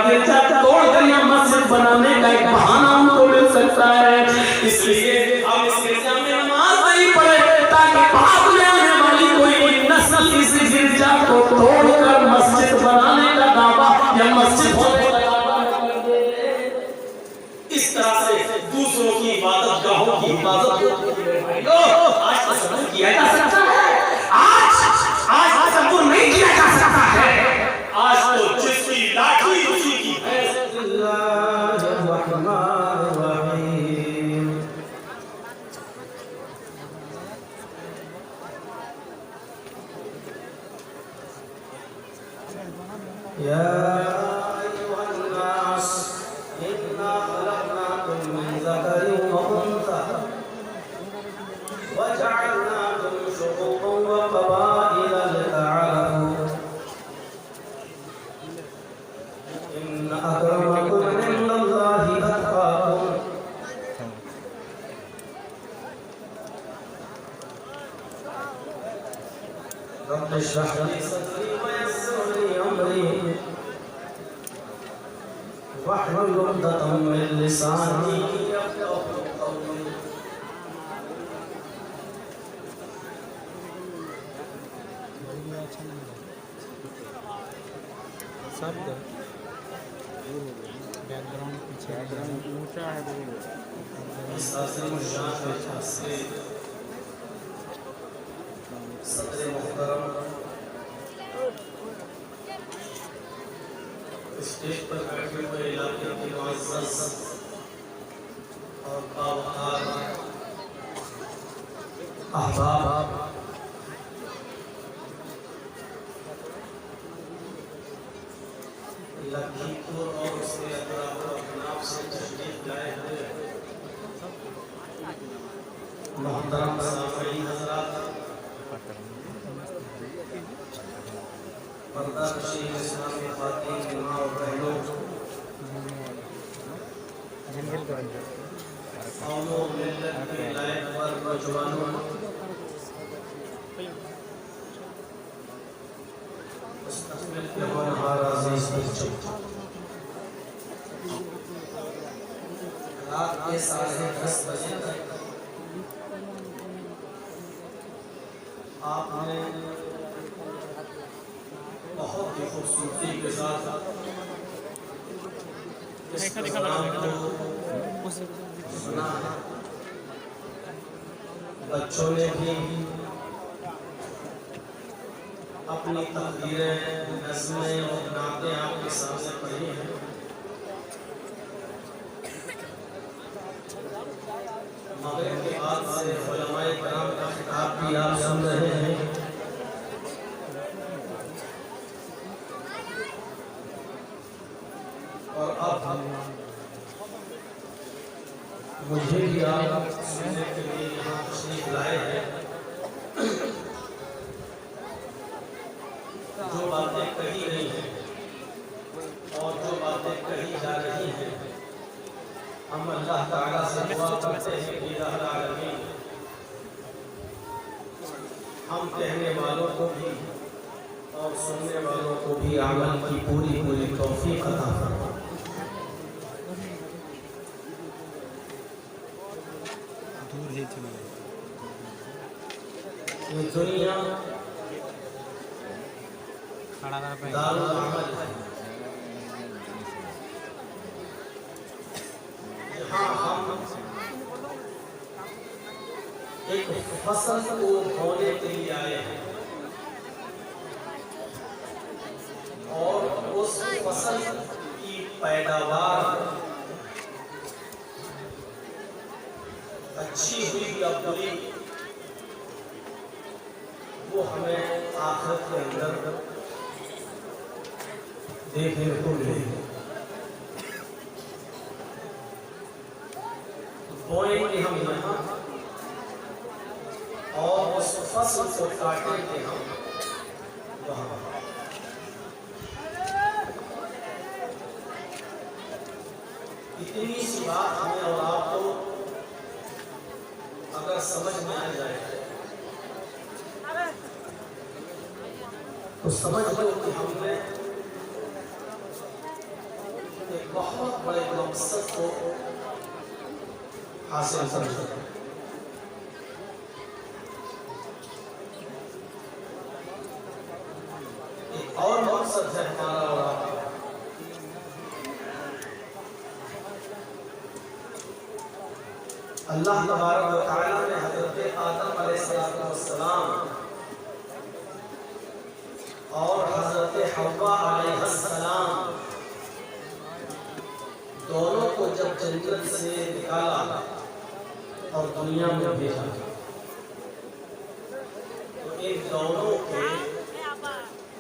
गिरजा तोड़ कर यहाँ मस्जिद बनाने का एक बहाना उनको मिल सकता है। इसलिए हम इस गिरजा में नमाज नहीं पढ़े ताकि बाद में आने वाली कोई नस्ल इस गिरजा को तोड़कर मस्जिद बनाने का दावा या मस्जिद होने का दावा कर दे। इस तरह से दूसरों की इबादत गाहों की हिफाजत आज समझ किया जा सकता है। आज सबको नहीं किया जा सकता है। आज तो जिसकी लाठी उसी की है। बैकग्राउंड पीछे ऊंचा है स्टेज पर बैठे हुए इलाके के मुअज़्ज़ज़ और बावक़ार अहबाब, लखीमपुर और उसके अतराफ से तशरीफ़ लाए हुए मोहतरम सामईन हज़रात, पर्दा नशीन इस्लामी ख़वातीन माँ और बहनों, कौमों मिल्लत के लायक वर्ग नौजवानों, मुस्तक़बिल के होनहार अज़ीज़ बच्चों, रात के 10:30 बजे तक आपने बहुत ही खूबसूरती के साथ इस प्रोग्राम को सुना है। बच्चों ने भी अपनी तकदीरें, नज़्में और नातें आपके सामने पढ़ी हैं। मगरिब के बाद से उलमाए किराम का खिताब भी आप सुन रहे हैं। और अब मुझे भी आप सुनने के लिए यहाँ तशरीफ लाए हैं। जो बातें कही गई हैं और जो बातें कही जा रही हैं, हम अल्लाह ताला से दुआ करते हैं कि या आमीन, हम कहने वालों को भी और सुनने वालों को भी अमल की पूरी तौफीक अता फरमाए। ये दुनिया दारुल अमल है। यहाँ हम एक फसल को बोने के लिए आए हैं और उस फसल की पैदावार अच्छी हुई या बुरी, वो हमें आखिरत के अंदर देखने को मिलेगी। बोएंगे हम यहाँ और उस फसल को काटेंगे हम वहाँ। इतनी सी बात हमें और आपको अगर समझ में आ जाए तो समझ लो कि हमने बहुत बड़े मकसद को हासिल कर सकते हैं। एक और मकसद है हमारा और आपका, अल्लाह तबारक व तआला ने हज़रत आदम अलैहिस्सलाम और हज़रत हव्वा अलैहिस्सलाम दोनों को जब जन्नत से निकाला और दुनिया में भेजा, तो इन दोनों के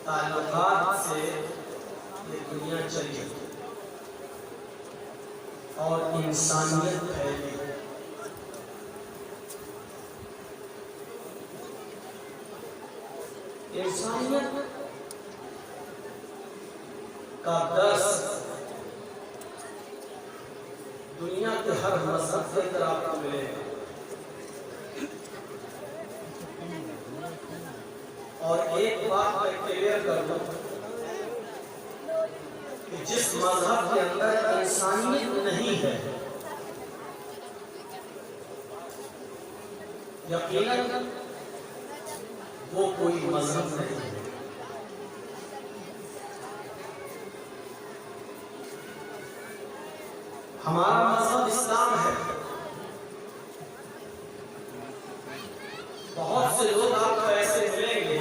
ताल्लुकात से ये दुनिया चली और इंसानियत फैली। इंसानियत का दर्स दुनिया के हर मजहब के अंदर आपको मिलेगा। और एक बात मैं क्लियर कर दूं कि जिस मजहब के अंदर इंसानियत नहीं है, यकीनन वो कोई मजहब नहीं है। हमारा मजहब इस्लाम है। बहुत से लोग आपको ऐसे मिलेंगे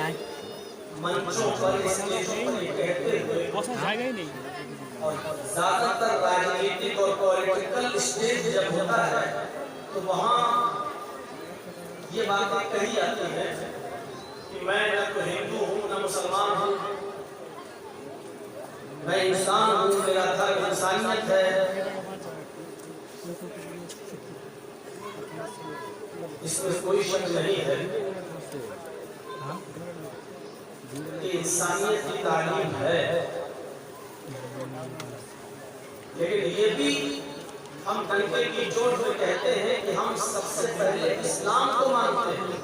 मंचों पर, स्टेजों पर कहते हुए, और ज्यादातर राजनीतिक और पॉलिटिकल स्टेज जब होता है तो वहाँ ये बातें कही जाती है कि मैं न तो हिंदू हूँ न मुसलमान हूँ, मैं इंसान हूँ, मेरा धर्म इंसानियत है। इसमें कोई शक नहीं है कि इंसानियत की तालीम है, लेकिन ये भी हम डंके की चोट में कहते हैं कि हम सबसे पहले इस्लाम को मानते हैं,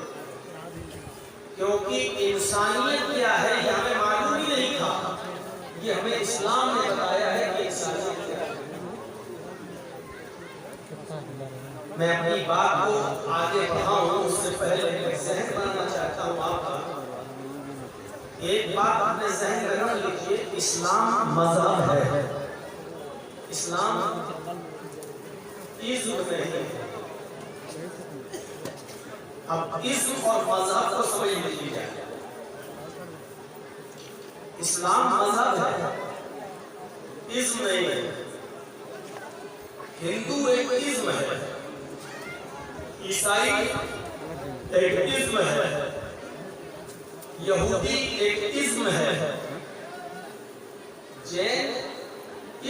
क्योंकि इंसानियत क्या है ये हमें मालूम ही नहीं था। ये हमें इस्लाम ने बताया है कि इंसानियत क्या है। मैं अपनी बात को आगे बढ़ाऊं उससे पहले मैं ज़हन बनाना चाहता हूँ आपका। एक बात अपने ज़हन में रख लीजिए, इस्लाम मजहब है, इस्लाम इज़्म नहीं है। अब इज़्म और मजहब को समझ लीजिए। इस्लाम मजहब है, इज़्म नहीं है। हिंदू एक इज़्म है, ईसाई एक इज़्म है, यहूदी एक इज़्म है, जैन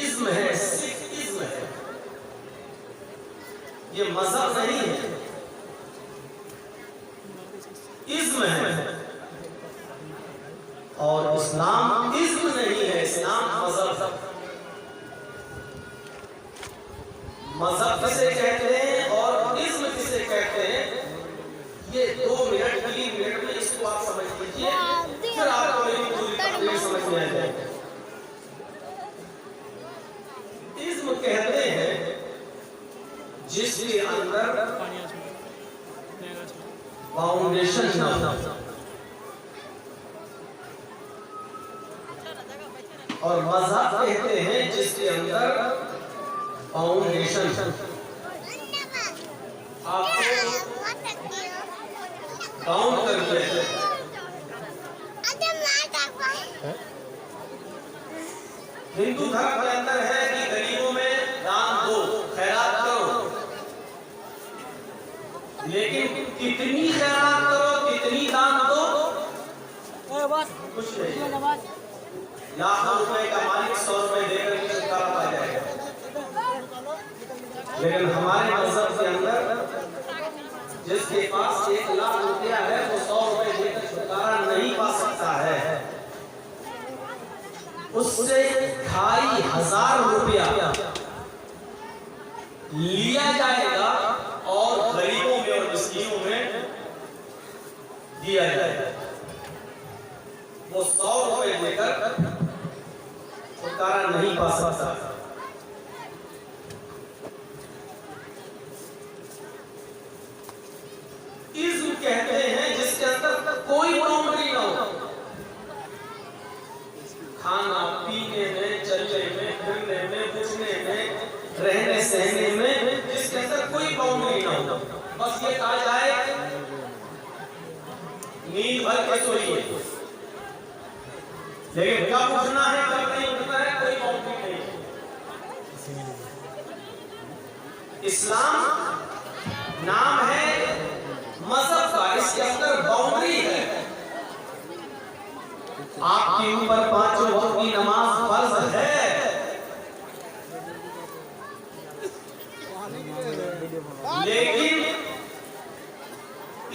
इज़्म है, सिख इज़्म है। ये मजहब नहीं है, इज़्म है। और इस्लाम इज़्म नहीं है, इस्लाम मजहब। मजहब किसे कहते हैं और इज़्म किसे कहते हैं, ये 2 मिनट 3 मिनट में इसको आप समझ लीजिए, फिर आपको मेरी पूरी तकलीफ समझ में आ जाएगी। इज़्म कहते हैं जिसके अंदर फाउंडेशन ना हो, और मजहब कहते हैं जिसके अंदर फाउंडेशन। आपको काउंट करके हिंदू धर्म के अंदर है कि गरीबों में दान दो, खैरात करो, लेकिन कितनी खैरात करो, कितनी दान दो, कुछ नहीं। लाखों रुपए का मालिक 100 रुपए देकर के छुटकारा पा जाएगा, लेकिन हमारे मजहब के अंदर जिसके पास 1 लाख रुपया है वो 100 रुपए देकर छुटकारा नहीं पा सकता है। उससे 2500 रुपया लिया जाएगा और गरीबों में और मिस्कीनों में दिया जाएगा। वो 100 रुपए देकर छुटकारा नहीं पा सकता। फिरने में, पूछने में, रहने सहने में, जिसके अंदर कोई बाउंड्री ना हो। बस ये कहा जाए नींद भर के सोइए, लेकिन कब उठना है कब नहीं उठना है कोई बाउंड्री नहीं। इस्लाम नाम है मजहब का, इसके अंदर बाउंड्री है। आपके ऊपर 5 वक्त की नमाज फर्ज है, लेकिन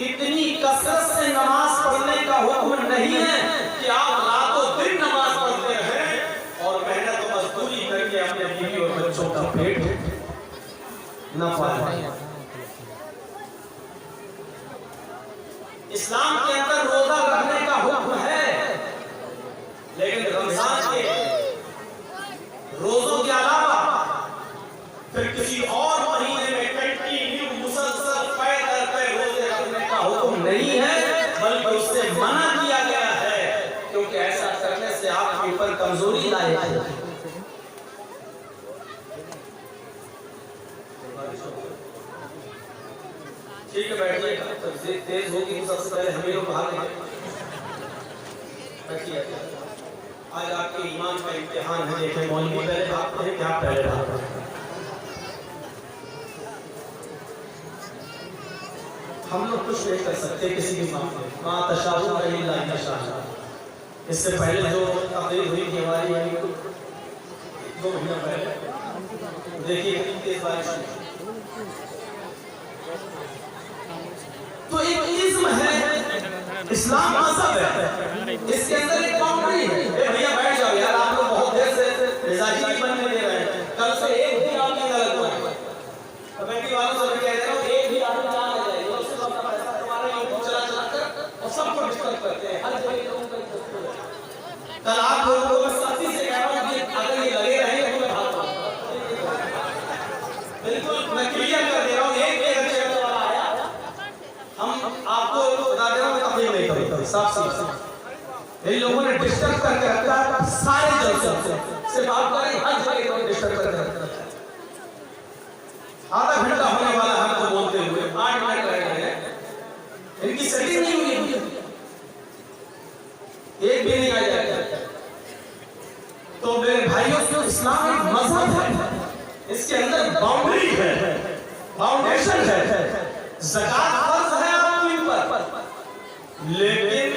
इतनी कसरत से नमाज पढ़ने का हुक्म नहीं है कि आप रातों दिन नमाज पढ़ते हैं और मेहनत और मजदूरी करके अपने बीवी और बच्चों का पेट न पालें। इस्लाम के अंदर रोजा रखने का हुक्म है, लेकिन रमजान के रोजों के अलावा फिर किसी और महीने में कंटिन्यू मुसलसल पैर दर पैर रोजे रखने का हुक्म नहीं है, बल्कि उससे मना किया गया है, क्योंकि ऐसा करने से आपके ऊपर कमजोरी लाएगा। ठीक है, बैठिए। तफसीर तेज होगी तो सबसे पहले हमें लोग भाग लेंगे। बैठिए। आज आपके ईमान का इम्तिहान है, देखें मौलवी पहले भागते हैं क्या पहले भागते हैं। हम लोग कुछ नहीं कर सकते किसी भी मामले में, मां तशाऊ इल्ला तशा। इससे पहले जो तकरीर हुई थी हमारी 2 महीना पहले, देखिए कितनी तेज बारिश हुई। तो एक इज्म है, इस्लाम मजहब है, इसके अंदर एक बाउंड्री है। भैया बैठ जाओ यार, आप लोग बहुत देर से मिजाजी की बनने दे रहे हैं। कल से एक भी आदमी गलत हुआ है, कमेटी वालों से कह रहा हूं, एक भी आदमी ना आ जाए, उससे अपना पैसा तुम्हारा यूट्यूब चला कर और सबको डिस्टर्ब करते हैं, हर जगह लोगों को। कल आप लोगों को मैं सख्ती से कह रहा हूं कि अगर ये लगे रहेंगे तो मैं भागता हूं। बिल्कुल मैं क्लियर कर दे रहा हूं, एक वाला आया, हम आपको बता दे रहा हूं, तकलीफ नहीं करेंगे। साफ इन लोगों ने डिस्टर्ब करके रखा है सारे जलसे से बात करें, हर जगह डिस्टर्ब करके रखा है। आधा घंटा होने वाला हमको बोलते हुए 8 मिनट रह गए हैं, इनकी सेटिंग नहीं हुई, एक भी नहीं आया। तो मेरे भाइयों, इस्लाम एक मजहब है, इसके अंदर बाउंड्री है, फाउंडेशन है। ज़कात फर्ज है आपके ऊपर, लेकिन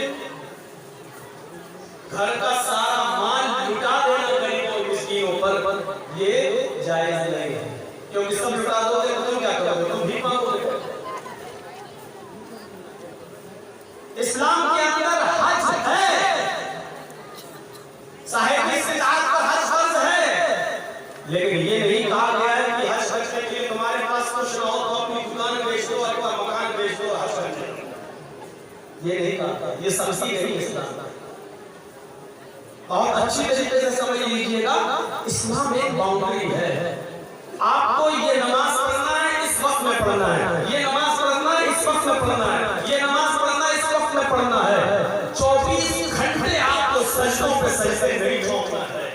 घर का सारा माल लुटा देना गरीबों और मिस्कीनों पर ये जायज नहीं है, क्योंकि सब लुटा दोगे तो तुम क्या करोगे, तुम भी मांगोगे। इस्लाम के अंदर हज है, साहिब इस्तिताअत पर हज फर्ज है, लेकिन ये नहीं कहा गया है कि हज करने के लिए तुम्हारे पास कुछ ना हो तो अपनी दुकान बेच दो, अपना मकान बेच दो, हज कर लो। ये नहीं कहा, ये सख्ती नहीं है इस्लाम। बहुत अच्छी तरीके से समझ लीजिएगा, इस्लाम एक बाउंड्री है। आपको ये नमाज पढ़ना है, इस वक्त में पढ़ना है, ये नमाज पढ़ना है, इस वक्त में पढ़ना है, ये नमाज पढ़ना है, इस वक्त में पढ़ना है। 24 घंटे आपको सजदों पे सजदे नहीं ठोकना है।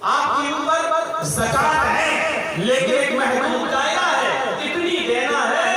आपके ऊपर ज़कात है, लेकिन एक महदूद दायरा है, इतनी देना है,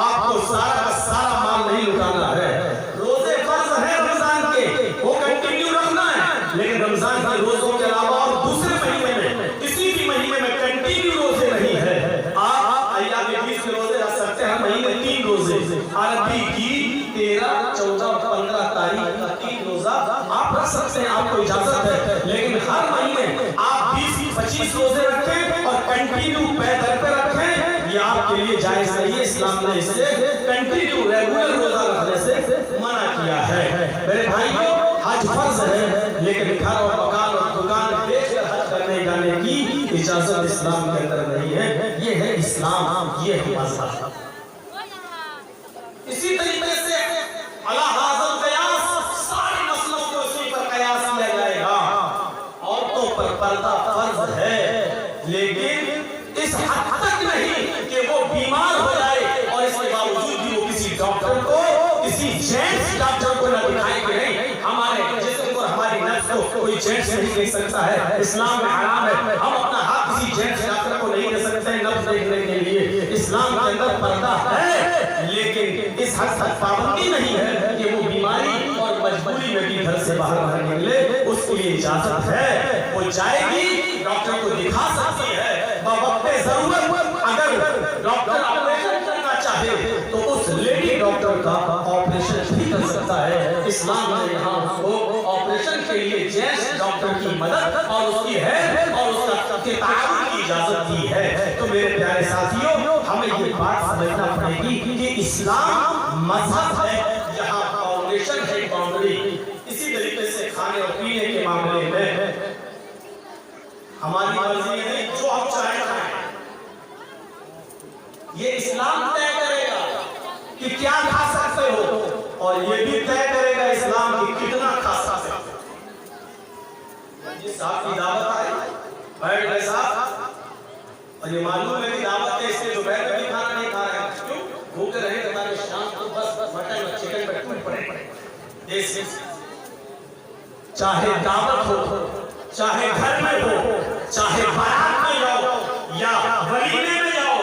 आपको सारा का सारा माल नहीं लुटाना है। रोजे फर्ज है रमजान के, वो कंटिन्यू रखना है, लेकिन रमजान के रोजों के अलावा और दूसरे महीने में, किसी भी महीने में कंटिन्यू रोजे नहीं है। आप अय्याम बीस के रोजे रख सकते हैं, महीने 3 रोजे, अरबी की 13, 14, 15 तारीख का 3 रोजा आप रख सकते हैं, आपको इजाजत है। लेकिन हर महीने आप 20-25 रोजे रखें और कंटिन्यू पैदल पे रखें, ये आपके लिए जायज नहीं है। इस्लाम ने इससे कंटिन्यू रेगुलर रोजा रखने से मना किया है। मेरे भाइयों, हज फर्ज है, लेकिन घर और मकान और दुकान बेचकर हज करने जाने की इजाजत इस्लाम के अंदर नहीं है। ये है इस्लाम, ये है मजहब। इसी तरीके से अला हाज़िल क़यास, सारी मसलों को इसी पर क़यास किया जाएगा। औरतों पर पर्दा फर्ज है, लेकिन इस हद तक नहीं कि वो बीमार हो जाए और इसके बावजूद भी वो किसी डॉक्टर को, किसी जेंट्स डॉक्टर को न दिखाए कि नहीं, हमारे जिस्म को, हमारी नफ्स को कोई जेंट्स नहीं देख सकता है। इस्लाम में हराम है, पाबंदी नहीं है कि वो बीमारी और मजबूरी में भी घर से बाहर निकले, उसके लिए इजाजत है। वो जाएगी, डॉक्टर को दिखा सकती है, बवक्ते जरूरत अगर डॉक्टर ऑपरेशन करना चाहे तो उस लेडी डॉक्टर का ऑपरेशन भी कर सकता है। इस्लाम ने यहाँ उसको ऑपरेशन के लिए जेंट्स डॉक्टर की मदद और उसकी है और उसका ताउन की इजाजत दी है। तो मेरे प्यारे साथियों, हमें ये बात समझना पड़ेगी कि इस्लाम मजहब है जहाँ फाउंडेशन है, बाउंड्री। इसी तरीके से खाने और पीने के मामले में हमारी मर्जी नहीं, जो हम चाहे खाएं, ये इस्लाम तय करेगा कि क्या खा सकते हो, और ये भी तय करेगा इस्लाम की कितना खा सकते हो। ये साहब की दावत आई, बैठ गए साहब, और ये मालूम है कि दावत है इसलिए दोपहर में भी खाना नहीं खा रहे हैं। क्यों? भूखे रहे ताकि शाम को बस मटन और चिकन पे टूट पड़े। चाहे दावत हो, चाहे घर में हो, चाहे बारात में जाओ या वलीमे में जाओ,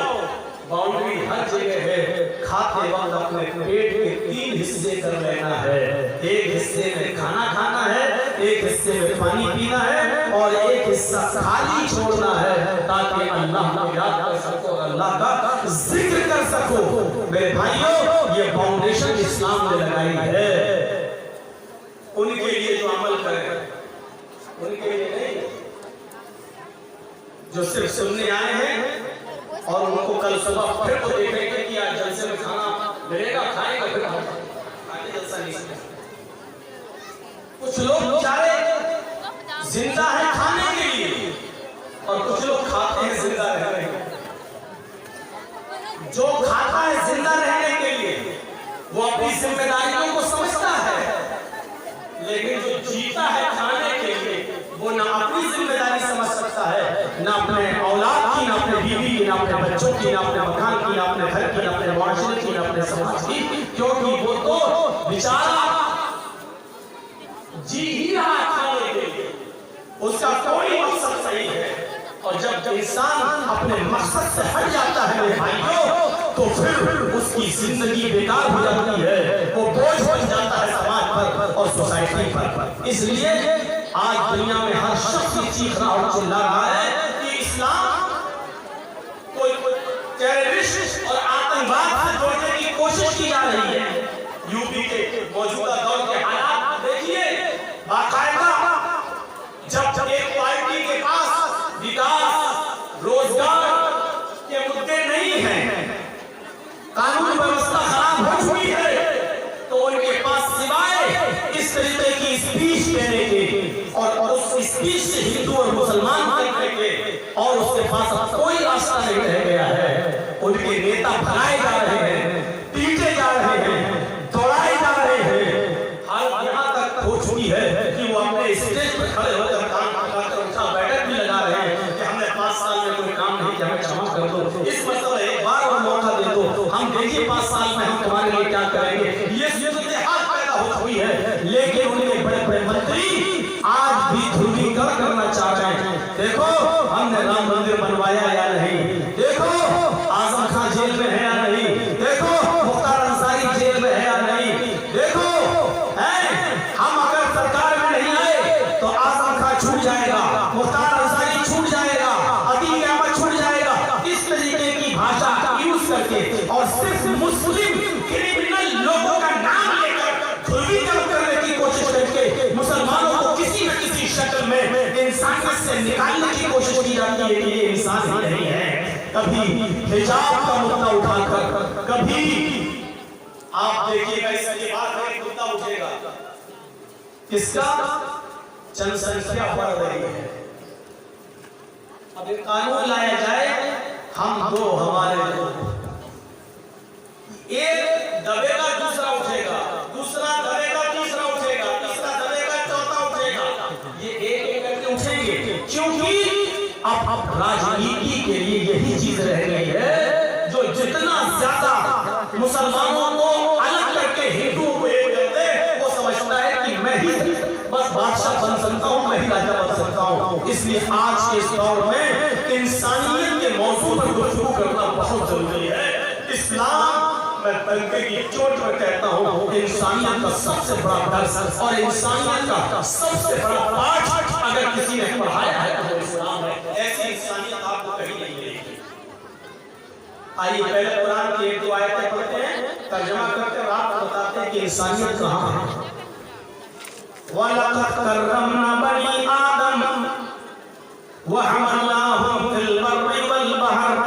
बाउंड्री हर जगह है। खाते वक्त अपने पेट के 3 हिस्से कर लेना है। एक हिस्से में खाना खाना है, एक हिस्से में पानी पीना है, और एक हिस्सा खाली छोड़ना है ताकि अल्लाह को याद कर सको, अल्लाह का जिक्र कर सको। मेरे भाइयों, ये फाउंडेशन इस्लाम ने लगाई है। उनके लिए जो अमल करें, उनके लिए नहीं जो सिर्फ सुनने आए हैं और उनको कल सुबह फिर तो देखेंगे कि आज जलसे में खाना मिलेगा, खाएगा, फिर आगे जलसा नहीं। कुछ लोग बेचारे जिंदा है खाने के लिए और कुछ लोग खाते हैं जिंदा रहने के लिए। जो खाता है जिंदा रहने के लिए वो अपनी जिम्मेदारियों को समझता है, लेकिन जो जीता है खाने के लिए वो ना अपनी जिम्मेदारी समझ सकता है, ना अपने औलाद की, ना अपने बीवी की, ना अपने बच्चों की, ना अपने मकान की, ना अपने घर की, ना अपने मुआशरे की, ना अपने समाज की, क्योंकि वो तो बेचारा जी ही रहा है खाने के लिए, उसका कोई मकसद सही है। और जब इंसान अपने मकसद से हट जाता है मेरे भाइयों, तो फिर उसकी जिंदगी बेकार हो जाती है, वो बोझ बन जाता है समाज पर और सोसाइटी पर। इसलिए आज दुनिया में हर शख्स चीख रहा और चिल्ला रहा है कि इस्लाम कोई टेररिस्ट और आतंकवाद से जोड़ने की कोशिश की जा रही है। यूपी के मौजूदा दौर के हालात देखिए, बाकायदा जब एक पार्टी के पास विकास, रोजगार के मुद्दे नहीं हैं, कानून व्यवस्था खराब हो चुकी है, तो उनके पास सिवाय इस तरीके की स्पीच देने के और उस स्पीच से हिंदू और मुसलमान करने के और उसके पास अब कोई रास्ता नहीं रह गया है। उनके नेता भगाए जा रहे हैं, पीटे जा रहे हैं, दौड़ाए जा रहे हैं। हाल यहाँ तक हो चुकी है कि वो अपने स्टेज पर खड़े होकर उठा बैठक भी लगा रहे हैं कि हमने 5 साल में कोई काम नहीं किया, हमें क्षमा कर दो, इस मतलब एक बार और मौका दे दो, हम देखिए 5 साल में हम तुम्हारे लिए क्या करेंगे। ये सूरत-ए-हाल पैदा हो हुई है, लेकिन उनके बड़े बड़े मंत्री आज भी ध्रुवीकरण करना चाह रहे हैं। देखो हमने राम मंदिर बनवाया या नहीं, देखो आजम खान जेल में है या नहीं, देखो मुख्तार अंसारी जेल में है या नहीं, देखो हम अगर सरकार में नहीं आए तो आजम खान छूट जाएगा, मुख्तार अंसारी छूट जाएगा, अतीक अहमद छूट जाएगा। इस तरीके की भाषा यूज करके और सिर्फ मुस्लिम क्रिमिनल लोगों का नाम लेकर ध्रुवीकरण करने की कोशिश करके मुसलमानों को किसी न किसी शक्ल में इंसानियत से निकालने की कोशिश की जाती है कि ये इंसान ही नहीं है। कभी हिजाब का मुद्दा उठाकर, कभी आप देखिएगा इसके बाद एक मुद्दा उठेगा, किसका? जनसंख्या बढ़ रही है, अब एक कानून लाया जाए, हम दो हमारे दो, एक दबेगा दूसरा उठेगा, दूसरा दबेगा तीसरा उठेगा, तीसरा दबेगा चौथा उठेगा, ये एक करके उठेंगे, क्योंकि अब राजनीति के लिए यही चीज रह गई है, जो जितना ज्यादा मुसलमानों को अलग करके हिंदुओं को एक करते, वो समझता है कि मैं ही बस बादशाह बन सकता हूँ, मैं ही राजा बन सकता हूँ। इसलिए आज के इस दौर में इंसानियत के मौजूद पर गुफ्तगू करना बहुत जरूरी है। इस्लाम मैं तनके की चोट पर कहता हूँ, इंसानियत का सबसे बड़ा दर्स और इंसानियत का सबसे बड़ा पाठ अगर किसी ने पढ़ाया है तो इस्लाम है। ऐसी इंसानियत आपको कहीं नहीं मिलेगी। आइए पहले कुरान की एक दो आयतें पढ़ते हैं, तर्जुमा करके और आपको बताते हैं कि इंसानियत कहाँ है। वलक़द कर्रमना बनी आदम व हमलनाहुम फिल बर्रि वल बहर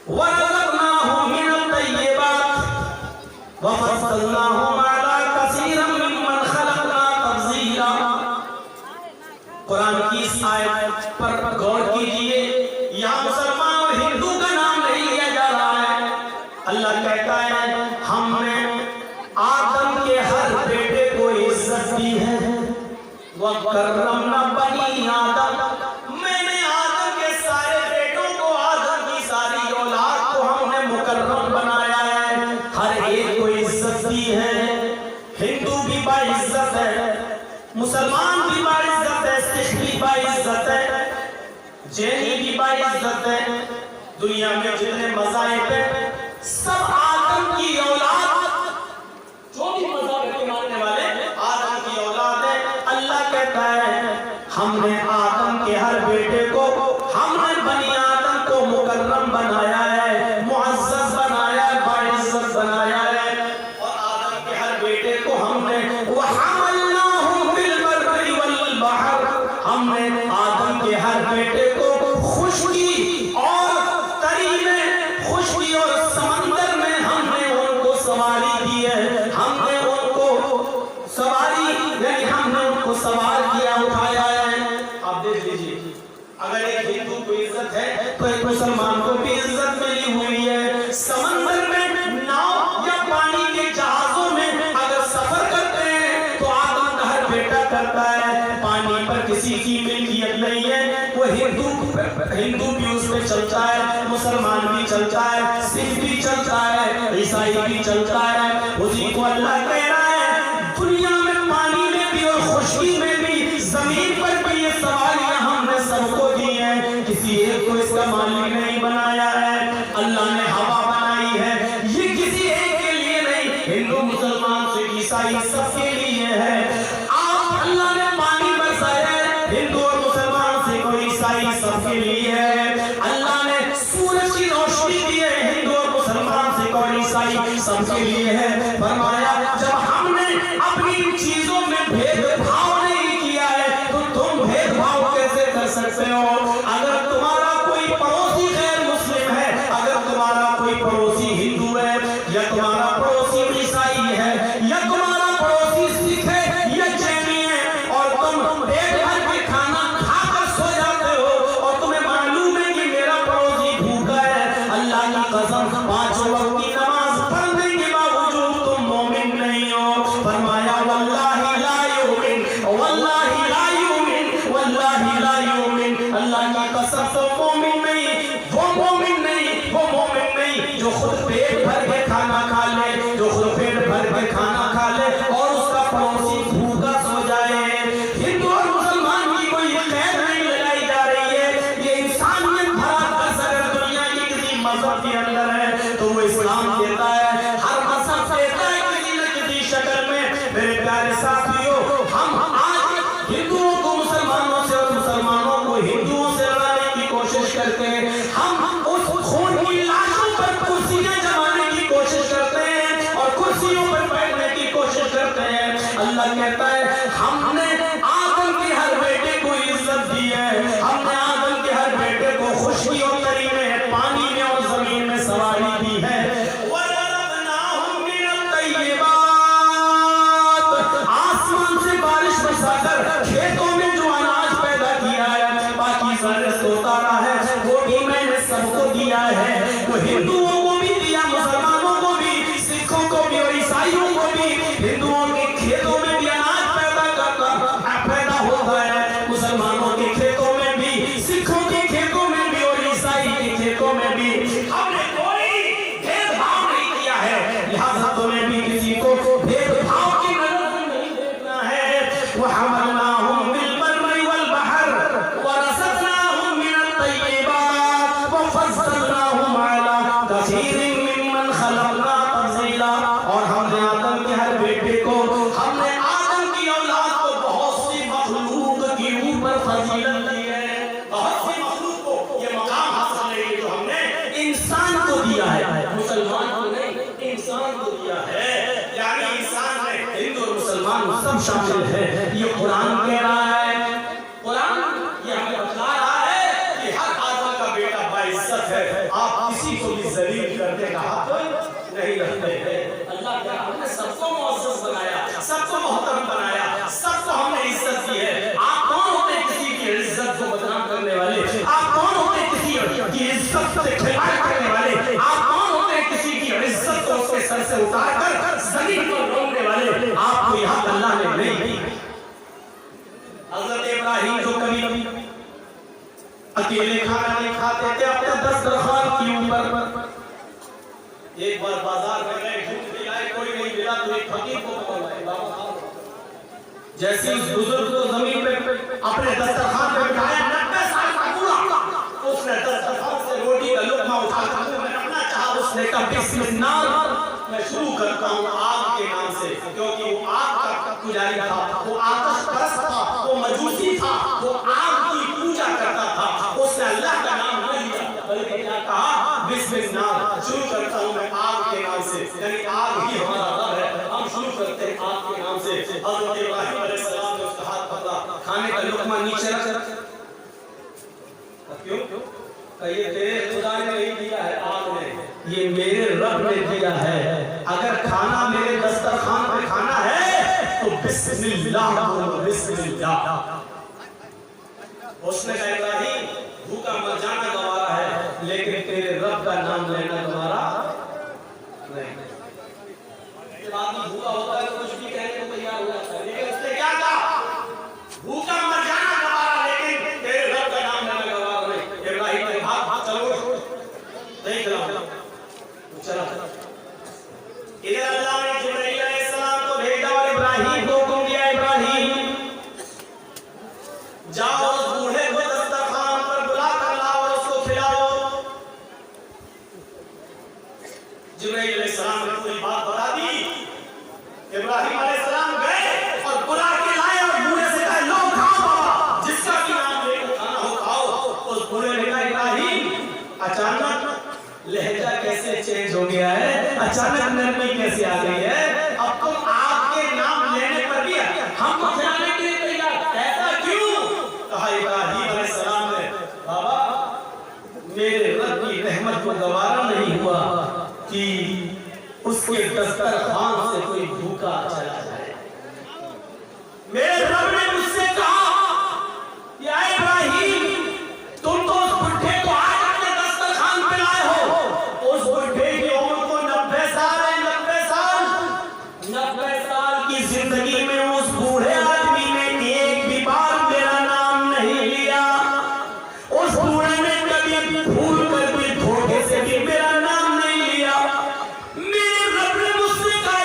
व रज़क़नाहुम मिनत तय्यिबात व फज़्ज़लनाहुम अला कसीरिन मिम्मन खलक़ना तफ़ज़ीला। कुरान की इस आयत पर गौर कीजिए। यहाँ मुसलमान और हिंदू का नाम नहीं लिया जा रहा है। अल्लाह कहता है हमने आदम के हर बेटे को इज्जत दी है। वकर्रमना बनी आदम, मैंने आदम के सारे बेटों को, आदम की सारी औलाद को हमने मुकर्रम बनाया है, हर एक को इज्जत दी है। हिंदू भी बाइज्जत है, मुसलमान भी बाइज्जत है, सिख भी बाइज्जत है, जैन भी बाइज्जत है। दुनिया में जितने मज़ाहिब हैं सब आदम की औलाद, जो भी मज़हब के मानने वाले आदम की औलाद है। अल्लाह कहता है हमने आदम के हर बेटे को, हमने बनी आदम को मुकर्रम बनाया है, मुअज़्ज़ज़ बनाया है, बाइज्जत बनाया है। और आदम के हर बेटे को हमने वहमलनाहुम फिल बर्रि वल बहर, हमने आदम के हर बेटे को खुशकी और तरी में, खुशकी और समंदर में हमने उनको सवारी दी है। हमने उनको सवारी, यानी हमने उनको सवार किया, उठाया है। आप देख लीजिए, अगर एक हिंदू को इज्जत है तो एक मुसलमान को भी इज्जत मिली हुई है। समंदर में नाव या पानी के जहाजों में अगर सफर करते हैं तो आदम का हर बेटा करता है। पानी पर किसी की मिल्कियत नहीं है, वो हिंदू भी उसमें चलता है, मुसलमान भी चलता है, सिख भी चलता है, ईसाई भी चलता है। उसी को अल्लाह कह रहा है दुनिया में पानी में भी और खुशकी में भी, जमीन पर भी ये सवारियां हमने सबको दी है। किसी एक को इसका मालिक नहीं बनाया है। अल्लाह ने हवा बनाई है, ये किसी एक के लिए नहीं, हिंदू मुसलमान सिख ईसाई सबके लिए है। आप अल्लाह ने पानी बरसाया है, हिंदू और मुसलमान सिख और ईसाई सबके लिए है। अल्लाह ने सूरज की रोशनी दी है, हिंदू और मुसलमान सिख और ईसाई सबके लिए है। फरमाया जब हमने अपनी चीजों में भेदभाव नहीं किया है तो तुम भेदभाव कैसे कर सकते हो? अगर तुम्हारा कोई पड़ोसी गैर मुस्लिम है, अगर तुम्हारा कोई पड़ोसी हिंदू है, या तुम्हारा पड़ोसी ईसाई है, या तुम्हारा पड़ोसी सिख है या जैनी है, और तुम पेट भर के खाना खाकर सो जाते हो और तुम्हें मालूम है कि मेरा पड़ोसी भूखा है, अल्लाह की कसम 5 वक्त की नमाज पढ़ने के बावजूद तुम मोमिन नहीं हो। फरमाया वल्लाही ला युमिन, वल्लाही ला युमिन, वल्लाही ला युमिन। अल्लाह की कसम तो मोमिन नहीं, वो मोमिन नहीं, वो मोमिन नहीं जो खुद पेट भर के खाना खा ले, जो खुद पेट भर के खाना खा ले और उसका पड़ोसी भूखा सो जाए। हिंदू और मुसलमान की कोई कैद नहीं लगाई जा रही है। ये इंसानियत भरा दर्स अगर दुनिया की किसी मजहब के अंदर है तो वो इस्लाम देता है। हर मजहब देता है किसी न किसी शक्ल में। मेरे प्यारे साथियों, हम आज हिंदुओं को मुसलमानों से और मुसलमानों को हिंदुओं से लड़ाने की कोशिश करते हैं। हम उस खून की लाशों पर कुर्सियां जमाने की कोशिश करते हैं और कुर्सियों पर बैठने की कोशिश करते हैं। अल्लाह कहता है हमने आदम के हर बेटे को इज्जत दी है, हमने आदम के हर बेटे को खुशकी और तरी में, पानी में और जमीन में सवारी दी है। वरज़क़नाहुम मिनत तय्यिबात, आसमान से बारिश बरसाकर खेतों में जो अनाज पैदा किया है, पाकीज़ा रिज़्क़ उतारा है, वो भी मैंने सबको दिया है। वो हिंदुओं को भी दिया, मुसलमानों को भी, सिखों को भी और ईसाइयों को भी। हिंदुओं के खेतों में भी अनाज पैदा होता है, मुसलमानों के खेतों में भी, सिखों के खेतों में भी और ईसाई के खेतों में भी। हमने कोई भेदभाव नहीं किया है, लिहाजा तुम्हें भी किसी को भेदभाव की नजर से नहीं देखना है। वहमलनाहुम फिल बर्रि वल बहर व रज़क़नाहुम मिनत तय्यिबात व फज़्ज़लनाहुम अला कसीरिन मिम्मन खलक़ना शामिल है। ये कुरान कह रहा है, कुरान ये हमें बता रहा है कि हर आदमी का बेटा बाइज्जत है। आप किसी को भी जलील करने का हक नहीं रखते हैं। अल्लाह ने हमने सबको मुअज़्ज़ज़ बनाया, सबको मोहतरम बनाया, सबको हमने इज्जत दी है। आप कौन होते हैं किसी की इज्जत को बदनाम करने वाले? आप कौन होते हैं किसी की इज्जत से खिलवाड़ करने वाले? आप कौन होते हैं किसी की इज्जत को उसके सर से उतार कर जमीन पर रोकने वाले? आपको यहाँ अल्लाह ने नहीं दी। हज़रत इब्राहिम जो कभी अकेले खाना नहीं खाते थे, अपने दस्तरखान के ऊपर एक बार बाजार में गए, भूख भी आए, कोई नहीं मिला तो एक फकीर को बुलाए। जैसे उस बुजुर्ग को जमीन पे अपने दस्तरखान पे बिठाया, 90 साल का बूढ़ा, उसने दस्तरखान से रोटी का लुक़मा उठाकर मुंह में रखना चाहा। उसने कहा बिस्मिल्लाह, मैं शुरू करता हूँ आग के नाम से, क्योंकि वो आग का पुजारी था, वो आतिश परस्त था, वो मजूसी था, वो आग की पूजा करता था। उसने अल्लाह का नाम नहीं लिया, बल्कि क्या कहा? बिस्मिल्लाह, शुरू करता हूँ मैं आग के नाम से, यानी आग ही हमारा रब है। हम शुरू करते हैं आग के नाम से। हज़रत इब्राहिम अलैहिस्सलाम ने उसका हाथ पकड़ा, खाने का लुक़मा नीचे रख। क्यों? ये तेरे खुदा ने नहीं दिया है, आग ने, ये मेरे रब ने दिया है। अगर खाना मेरे दस्तरखान पे खाना है तो बिस्मिल्लाह बोलो, बिस्मिल्लाह। उसने कहा इब्राहिम, भूखा मर जाना गवारा है, लेकिन तेरे रब का नाम लेना तुम्हारा नहीं। जब आदमी भूखा होता है तो कुछ भी कहने को तैयार हो जाता है, लेकिन उसने क्या कहा? भूखा मर जाना गवारा, लेकिन तेरे रब का नाम लेना गवारा नहीं। इब्राहिम ने कहा चलो नहीं खिलाओ, चला। इधर अल्लाह ने जिब्राइल अलैहिस्सलाम को भेजा और इब्राहिम को हुक्म दिया, इब्राहिम जाओ उस बूढ़े को दस्तरखान पर बुला कर लाओ और उसको खिलाओ। जिब्राइल अलैहिस्सलाम ने पूरी बात बता दी। इब्राहिम अलैहिस्सलाम गए और बुला के लाए और बूढ़े से कहा लो खाओ बाबा, जिसका भी नाम लेकर खाना हो खाओ। उस बूढ़े ने कहा इब्राहिम, अचानक लहजा कैसे चेंज हो गया है, अचानक नरमी कैसे आ गई है? अब तुम आपके नाम लेने पर भी हम खिलाने के लिए तैयार, ऐसा क्यों? कहा इब्राहिम अलैहिस्सलाम ने, बाबा मेरे रब की रहमत को गवारा नहीं हुआ कि उसके दस्तरखान से कोई भूखा चला जाए। मेरे रब ने मुझसे कहा या इब्राहिम, तुम तो उस बुढ़े को आज अपने दस्तरखान पे लाए हो। उस बुढ़े की उम्र को 90 साल है, 90 साल। 90 साल की जिंदगी में उस बूढ़े आदमी ने एक भी बार मेरा नाम नहीं लिया। उस बूढ़े ने कभी भूल कर भी धोखे से भी मेरा नाम नहीं लिया। मेरे रब ने मुझसे कहा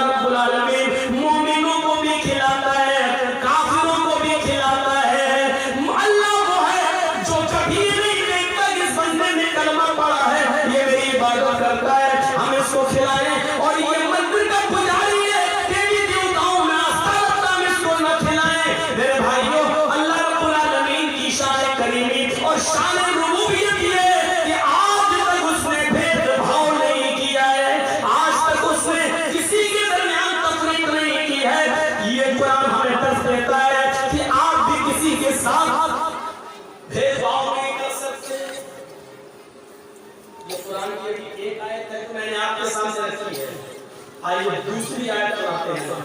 रब्बुल आलमीन मोमिनों को भी खिलाता है, काफिरों को भी खिलाता है। अल्लाह वो है जो कभी नहीं देखता इस बंदे ने कलमा पढ़ा है, ये मेरी इबादत करता है, हम इसको खिलाएं। और ये मंदिर का पुजारी है, देवी देवताओं में आस्था रखता, हम इसको न खिलाएं। मेरे भाइयों, अल्लाह रब्बुल आलमीन की शान करीमी और शान रुबूबियत ये कि आज तक उसने भेदभाव नहीं किया है, आज तक उसने किसी के दरमियान तफरीक नहीं की है। ये कुरान हमें दर्श देता है कि आप भी किसी के साथ भेदभाव नहीं कर सकते। ये कुरान की एक आयत है, मैंने आपके सामने रखी है। आइए दूसरी आयत पढ़ते हैं।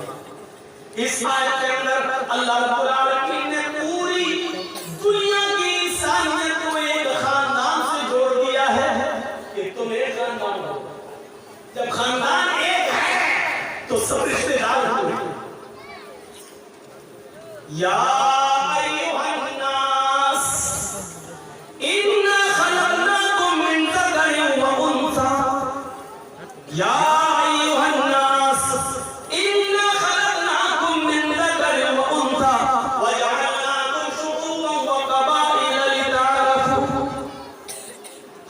इस आयत के अंदर अल्लाह रब्बुल आलमीन ने पूरी दुनिया की इंसानियत को एक खानदान से जोड़ दिया है कि तुम एक खानदान हो। जब खानदान एक है तो सब रिश्तेदार हो। या अय्युहन नास इन्ना खलक़नाकुम मिन ज़करिन व उन्सा। या अय्युहन नास इन्ना खलक़नाकुम मिन ज़करिन व उन्सा व जअलनाकुम शुऊबन व क़बाइल लितअराफ़ू।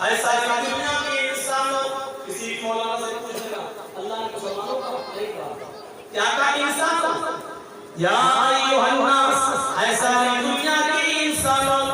ऐसा दुनिया के इंसानों, किसी मौलाना से पूछना अल्लाह ने मुसलमानों का नहीं कहा, क्या कहा इंसान? या अय्युहन नास, ऐसा दुनिया के इंसानों,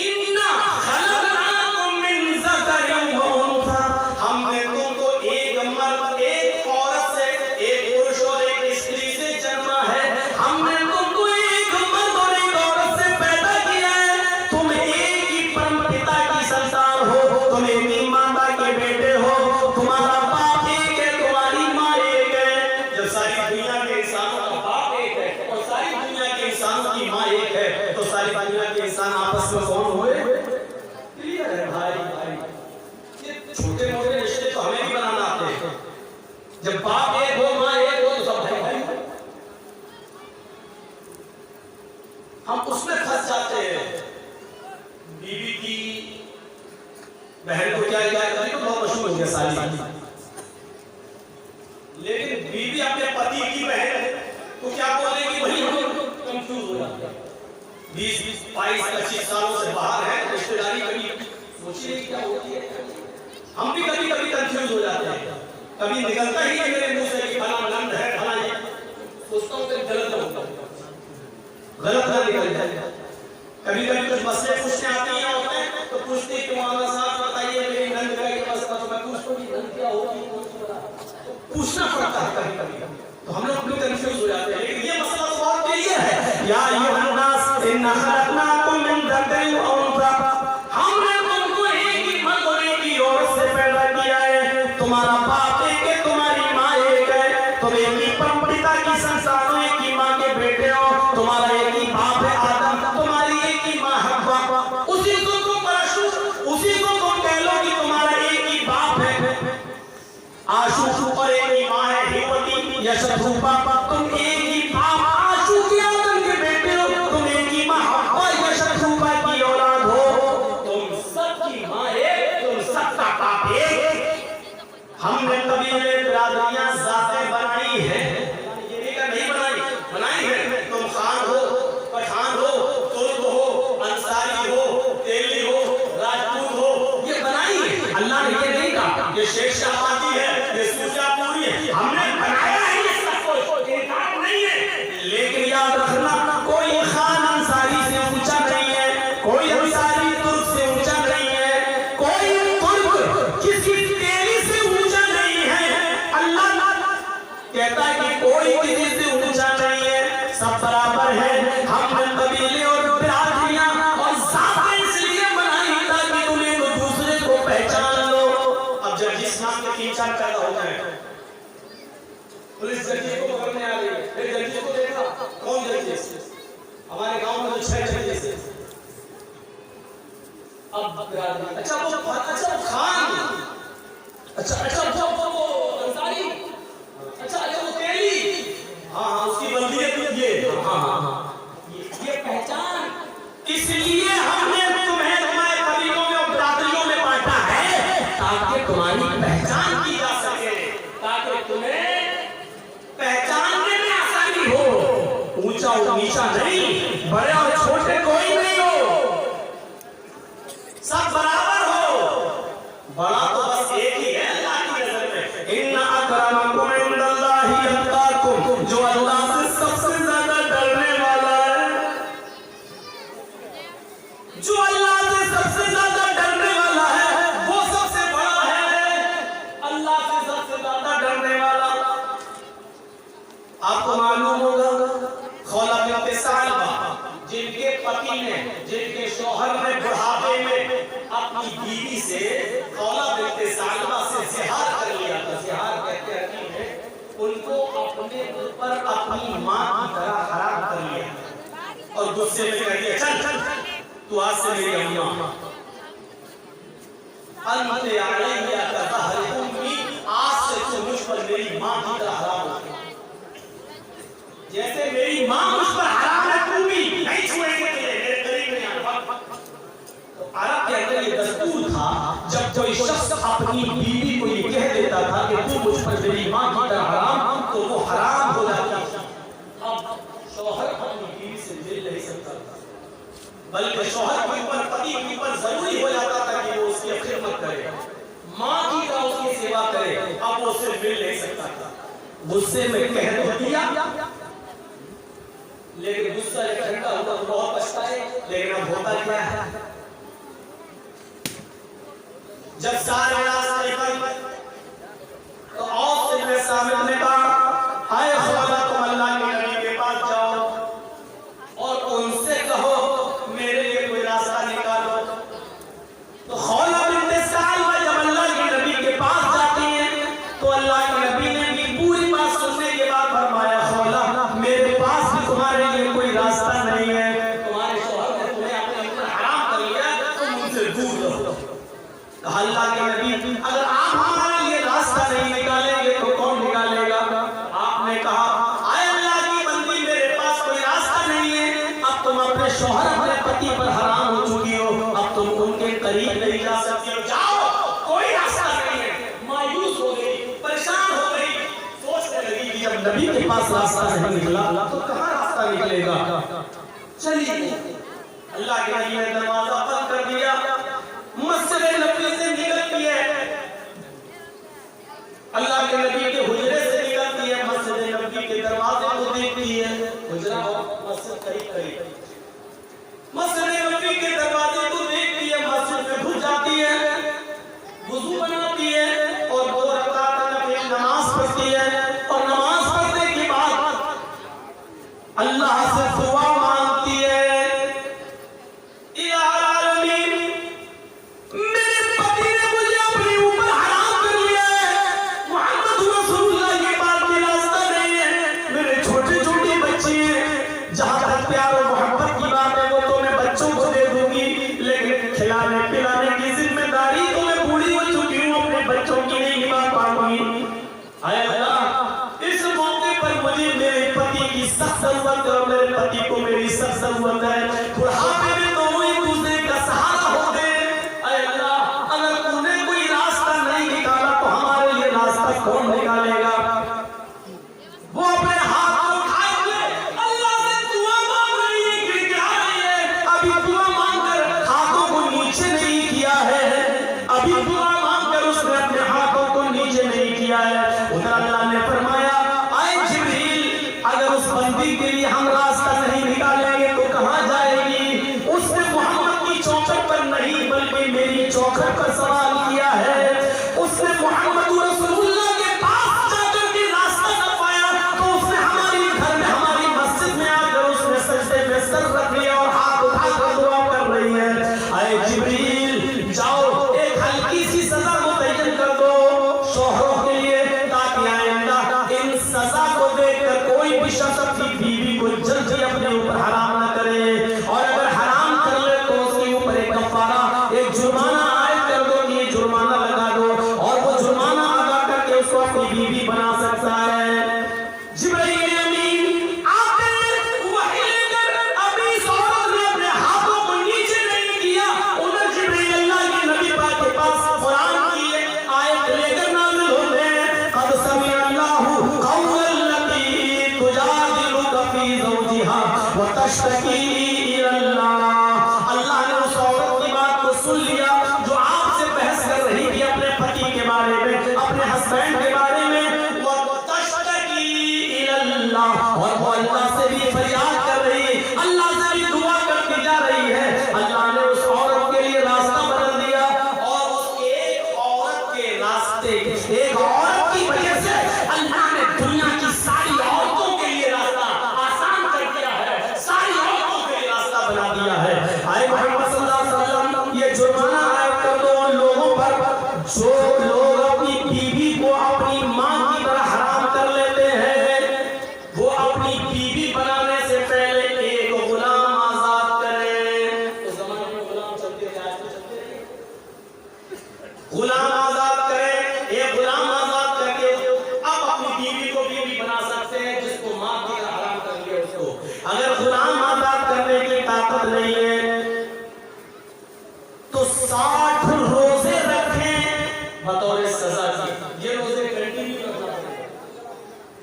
इन्ना खलक़नाकुम मिन ज़करिन व उन्सा, हमने तुमको एक मर्द एक औरत से, एक पुरुष और एक स्त्री से जन्मा है। हमने तुमको एक मर्द और एक औरत से पैदा किया है। तुम एक ही परम पिता की संतान हो, तुम एक ही माता के बेटे हो, तुम्हारा बाप एक है, तुम्हारी माँ एक है। जब सारी दुनिया के इंसानों का बाप एक है और सारी दुनिया के इंसानों की माँ एक है, तो सारी दुनिया के इंसान आपस में कौन हुए? क्लियर है भाई? छोटे मोटे रिश्ते तो हमें भी बनाना आते हैं। जब बाप एक हो, माँ एक हो, तो सब भाई भाई। हम उसमें फंस जाते हैं। बीवी की बहन को क्या कभी तो बहुत मशहूर हो गया सारी, लेकिन बीवी अपने पति की बहन को क्या बोलेगी वही कंफ्यूज हो जाता है। 20-22-25 सालों से बाहर है, रिश्तेदारी कभी सोचिए क्या होती है। हम भी कभी कभी कंफ्यूज हो जाते हैं। कभी निकलता ही है मेरे मुंह से कि फला नंद है, फला ये, सोचता हूँ कि गलत ना निकल जाए। कभी कभी कुछ मसले पूछने आती हैं औरतें, तो पूछती कि मौलाना साहब बताइए मेरी नंद का ये मसला, तो मैं पूछता हूँ नंद क्या होती है, पूछना पड़ता है कभी कभी, तो हम लोग भी कंफ्यूज हो जाते हैं। लेकिन ये मसला तो बहुत क्लियर है। या अय्युहन नास इन्ना खलक़नाकुम मिन ज़करिन व उन्सा, हमने तुमको एक ही मर्द और एक ही औरत से पैदा किया है। तुम्हारा बाप एक है, तुम्हारी माँ एक है, तुम एक ही परम पिता की संतान हो, एक ही माँ के बेटे हो। तुम्हारा एक ही बाप है आदम, तुम्हारी एक ही माँ हव्वा। उसी को तुम परशु, उसी को तुम कह लो कि तुम्हारा एक ही बाप है आशु और एक ही माँ है हिवती यशरूपा। तुम एक ही बाप आशु के आदम के बेटे हो, तुम एक ही माँ हव्वा यशरूपा की औलाद हो। तुम सबकी माँ एक, तुम सबका बाप एक। हमने कबीले बिरादरियां जातें बनाई हैं, ये भी नहीं बनाई है। तुम खान हो, पठान हो, तुर्क हो, अंसारी हो, तेली हो, राजपूत हो, ये बनाई है। अल्लाह ने ये नहीं कहा ये शेख शाहबादी है, ये सूजापुरी है। हमने बनाया है ये सब कुछ, इनकार नहीं है। लेकिन याद रखना, कोई खान अंसारी से ऊंचा नहीं है, कोई अंसारी तुर्क से ऊंचा नहीं है, कोई तुर्क किसी तेली से ऊंचा नहीं है। अल्लाह कहता है कि कोई किसी से ऊंचा नहीं है, सब बराबर है। हमने कबीले और बिरादरियां और जातें इसलिए बनाई ताकि तुम एक दूसरे को पहचान लो। अब जब जिस नाम के 3-4 पैदा हो जाए, पुलिस जजेस को पकड़ने आ रही है, एक जजेस को देखा, कौन जजेस? हमारे गांव में तो 6 जजेस हैं। अब अच्छा वो खान, अच्छा वो अंसारी, अच्छा वो तेली, हाँ उसकी बंदियत ये, ये पहचान। इसलिए हमने तुम्हें तुम्हारे कबीलों में और बिरादरियों में बांटा है ताकि तुम्हारी पहचान की जा सके, ताकि तुम्हें बड़ा तो बस एक ही है अल्लाह की नजर में। इन्ना अकरमकुम इंदल्लाहि अत्काकुम, जो अल्लाह से सबसे ज्यादा डरने वाला है, जो अल्लाह से सबसे ज्यादा डरने वाला है वो सबसे बड़ा है। अल्लाह से सबसे ज्यादा डरने वाला, आपको मालूम होगा खौला बिन्त सालबा, जिनके पति ने, जिनके शौहर ने बुढ़ापे में अपनी बीवी से, खौला बिन्त सालबा से ज़िहार कर लिया था। ज़िहार कहते हैं उनको अपने ऊपर अपनी मां की तरह हराम कर लिया और गुस्से में कह दिया चल चल तू आज से मेरी अम्मा, अंत अलैया का ज़हर उम्मी, आज से तू मुझ पर मेरी मां की तरह हराम हो गई। जैसे मेरी मां मुझ पर हराम है तू भी नहीं छुएंगे तुझे, मेरे करीब नहीं आना। तो अरब के अंदर ये दस्तूर था, जब कोई शख्स अपनी बीवी को ये कह देता था कि तू मुझ पर मेरी मां की तरह हराम, तो वो हराम हो जाता था। अब शौहर अपनी बीवी से मिल नहीं सकता था, बल्कि शौहर के ऊपर, पति के ऊपर जरूरी हो जाता था कि वो उसकी खिदमत करे, मां की तरह उसकी सेवा करे। अब वो उससे मिल नहीं सकता था, गुस्से में कह तो दिया, लेकिन गुस्सा ठंडा हुआ तो बहुत पछताए। लेकिन अब होता क्या है, जब सारे रास्ते निकल तो औस इब्न सामित ने कहा हाय खौला, तुम अल्लाह के नबी के पास जाओ और उनसे कहो मेरे लिए कोई रास्ता निकालो। तो खौला बिन्त सालबा जब अल्लाह के नबी के पास जाती है तो अल्लाह के नबी ने भी पूरी बात सुनने के बाद फरमाया खौला, मेरे पास भी तुम्हारे लिए कोई रास्ता नहीं है, तुम्हारे शौहर ने तुम्हें अपने ऊपर हराम कर लिया, तुम उनसे दूर रहो। अल्लाह के नबी, अगर आप हमारे लिए रास्ता नहीं निकालेंगे तो कौन निकालेगा? आपने कहा आए अल्लाह की बंदी, मेरे पास कोई रास्ता नहीं है, अब तुम अपने शौहर, अपने पति पर हराम हो चुकी हो, अब तुम उनके करीब नहीं जा सकती हो, जाओ कोई रास्ता नहीं है। मायूस हो गई, परेशान हो गई, सोचने लगी कि जब नबी के पास रास्ता नहीं निकला तो कहां रास्ता निकलेगा। चलिए अल्लाह के नबी ने दरवाजा बंद कर दिया, मस्जिद नबी से निकलती है, अल्लाह के नबी के हुजरे से निकलती है, मस्जिद नबी के दरवाजे को देखती है, हुजरा और मस्जिद करीब करीब, मस्जिद नबी के दरवाजे को देखती है, मस्जिद में घुस जाती है, वुजू बनाती है और 2 रकात नफिल नमाज पढ़ती है और नमाज पढ़ने के बाद अल्लाह से दुआ मांगती है, मेरे पति को मेरी सख्त जरूरत है, बुढ़ापे में दोनों एक दूसरे का सहारा हो गए। अल्लाह, अगर तूने कोई रास्ता नहीं निकाला तो हमारे लिए रास्ता कौन निकालेगा? वो अपने हाथ को उठाए हुए अल्लाह से दुआ मांग रही है, गिड़गिड़ा रही है। अभी दुआ मांगकर हाथों को नीचे नहीं किया है, अभी दुआ मांगकर उसने अपने हाथों को नीचे नहीं किया है। उधर अल्लाह ने फरमाया अगर उस बंदी के लिए हम रास्ता नहीं निकालेंगे तो कहां जाएगी? उसने मोहम्मद की चौखट पर नहीं बल्कि मेरी चौखट पर सवाल किया है, उसने मोहम्मद रसूलुल्लाह के पास जाकर के रास्ता न पाया तो उसने हमारे घर में, हमारी मस्जिद में आकर उसने सजदे में सर रख लिया और हाथ उठाकर दुआ कर रही है। आए जिब्रील, जाओ एक हल्की सी सजा मुतय्यन कर दो शौहरों के लिए, ताकि आइंदा इन सजा को देखकर कोई भी शख्स अपनी बीवी को जल्दी अपने ऊपर हराम न करे, और अगर हराम कर ले तो उसके ऊपर एक कफारा, एक जुर्माना आयद कर दो कि ये जुर्माना लगा दो, और वो जुर्माना अदा करके उसको अपनी बीवी बना सकता है। जिब्रील अमीन आते वही लेकर अभी इस औरत ने अपने हाथों को नीचे नहीं किया, उधर जिब्रील अल्लाह के नबी पाक के पास कुरान की आयत लेकर नाज़िल होते हैं, क़द समिअ अल्लाहु क़ौलन लती तुजादिलुका फी ज़ौजिहा व तश्तकी इलल्लाह। अल्लाह ने उस औरत की बात को सुन लिया जो आपसे बहस कर रही थी, बारे में, अपने हस्बैंड के बारे में, वो तश्तकी इल्लल्लाह, और वो अल्लाह से भी फरियाद कर रही है, अल्लाह से भी दुआ करती जा रही है। अल्लाह ने उस औरत के लिए रास्ता बदल दिया, और उस एक औरत के रास्ते, एक औरत की वजह से अल्लाह ने दुनिया की सारी औरतों के लिए रास्ता आसान कर दिया है, सारी औरतों के लिए रास्ता बना दिया है। आए मोहम्मद सल्लल्लाहु अलैहि वसल्लम, ये जुर्माना आयत कर दो उन लोगों पर जो लोग अपनी बीवी को अपनी मां की तरह हराम कर लेते हैं। वो अपनी बीवी बनाने से पहले एक गुलाम आजाद करें। उस जमाने में गुलाम चलते थे, आज तो चलते नहीं। गुलाम आजाद करें, एक गुलाम आजाद करके अब अपनी बीवी को बीवी बना सकते हैं, जिसको मां की तरह हराम कर लिया उसको। अगर गुलाम आजाद करने की ताकत नहीं है तो 60 रोजे रखें बतौर सजा की। ये रोजे कंटिन्यू रखना पड़ेगा,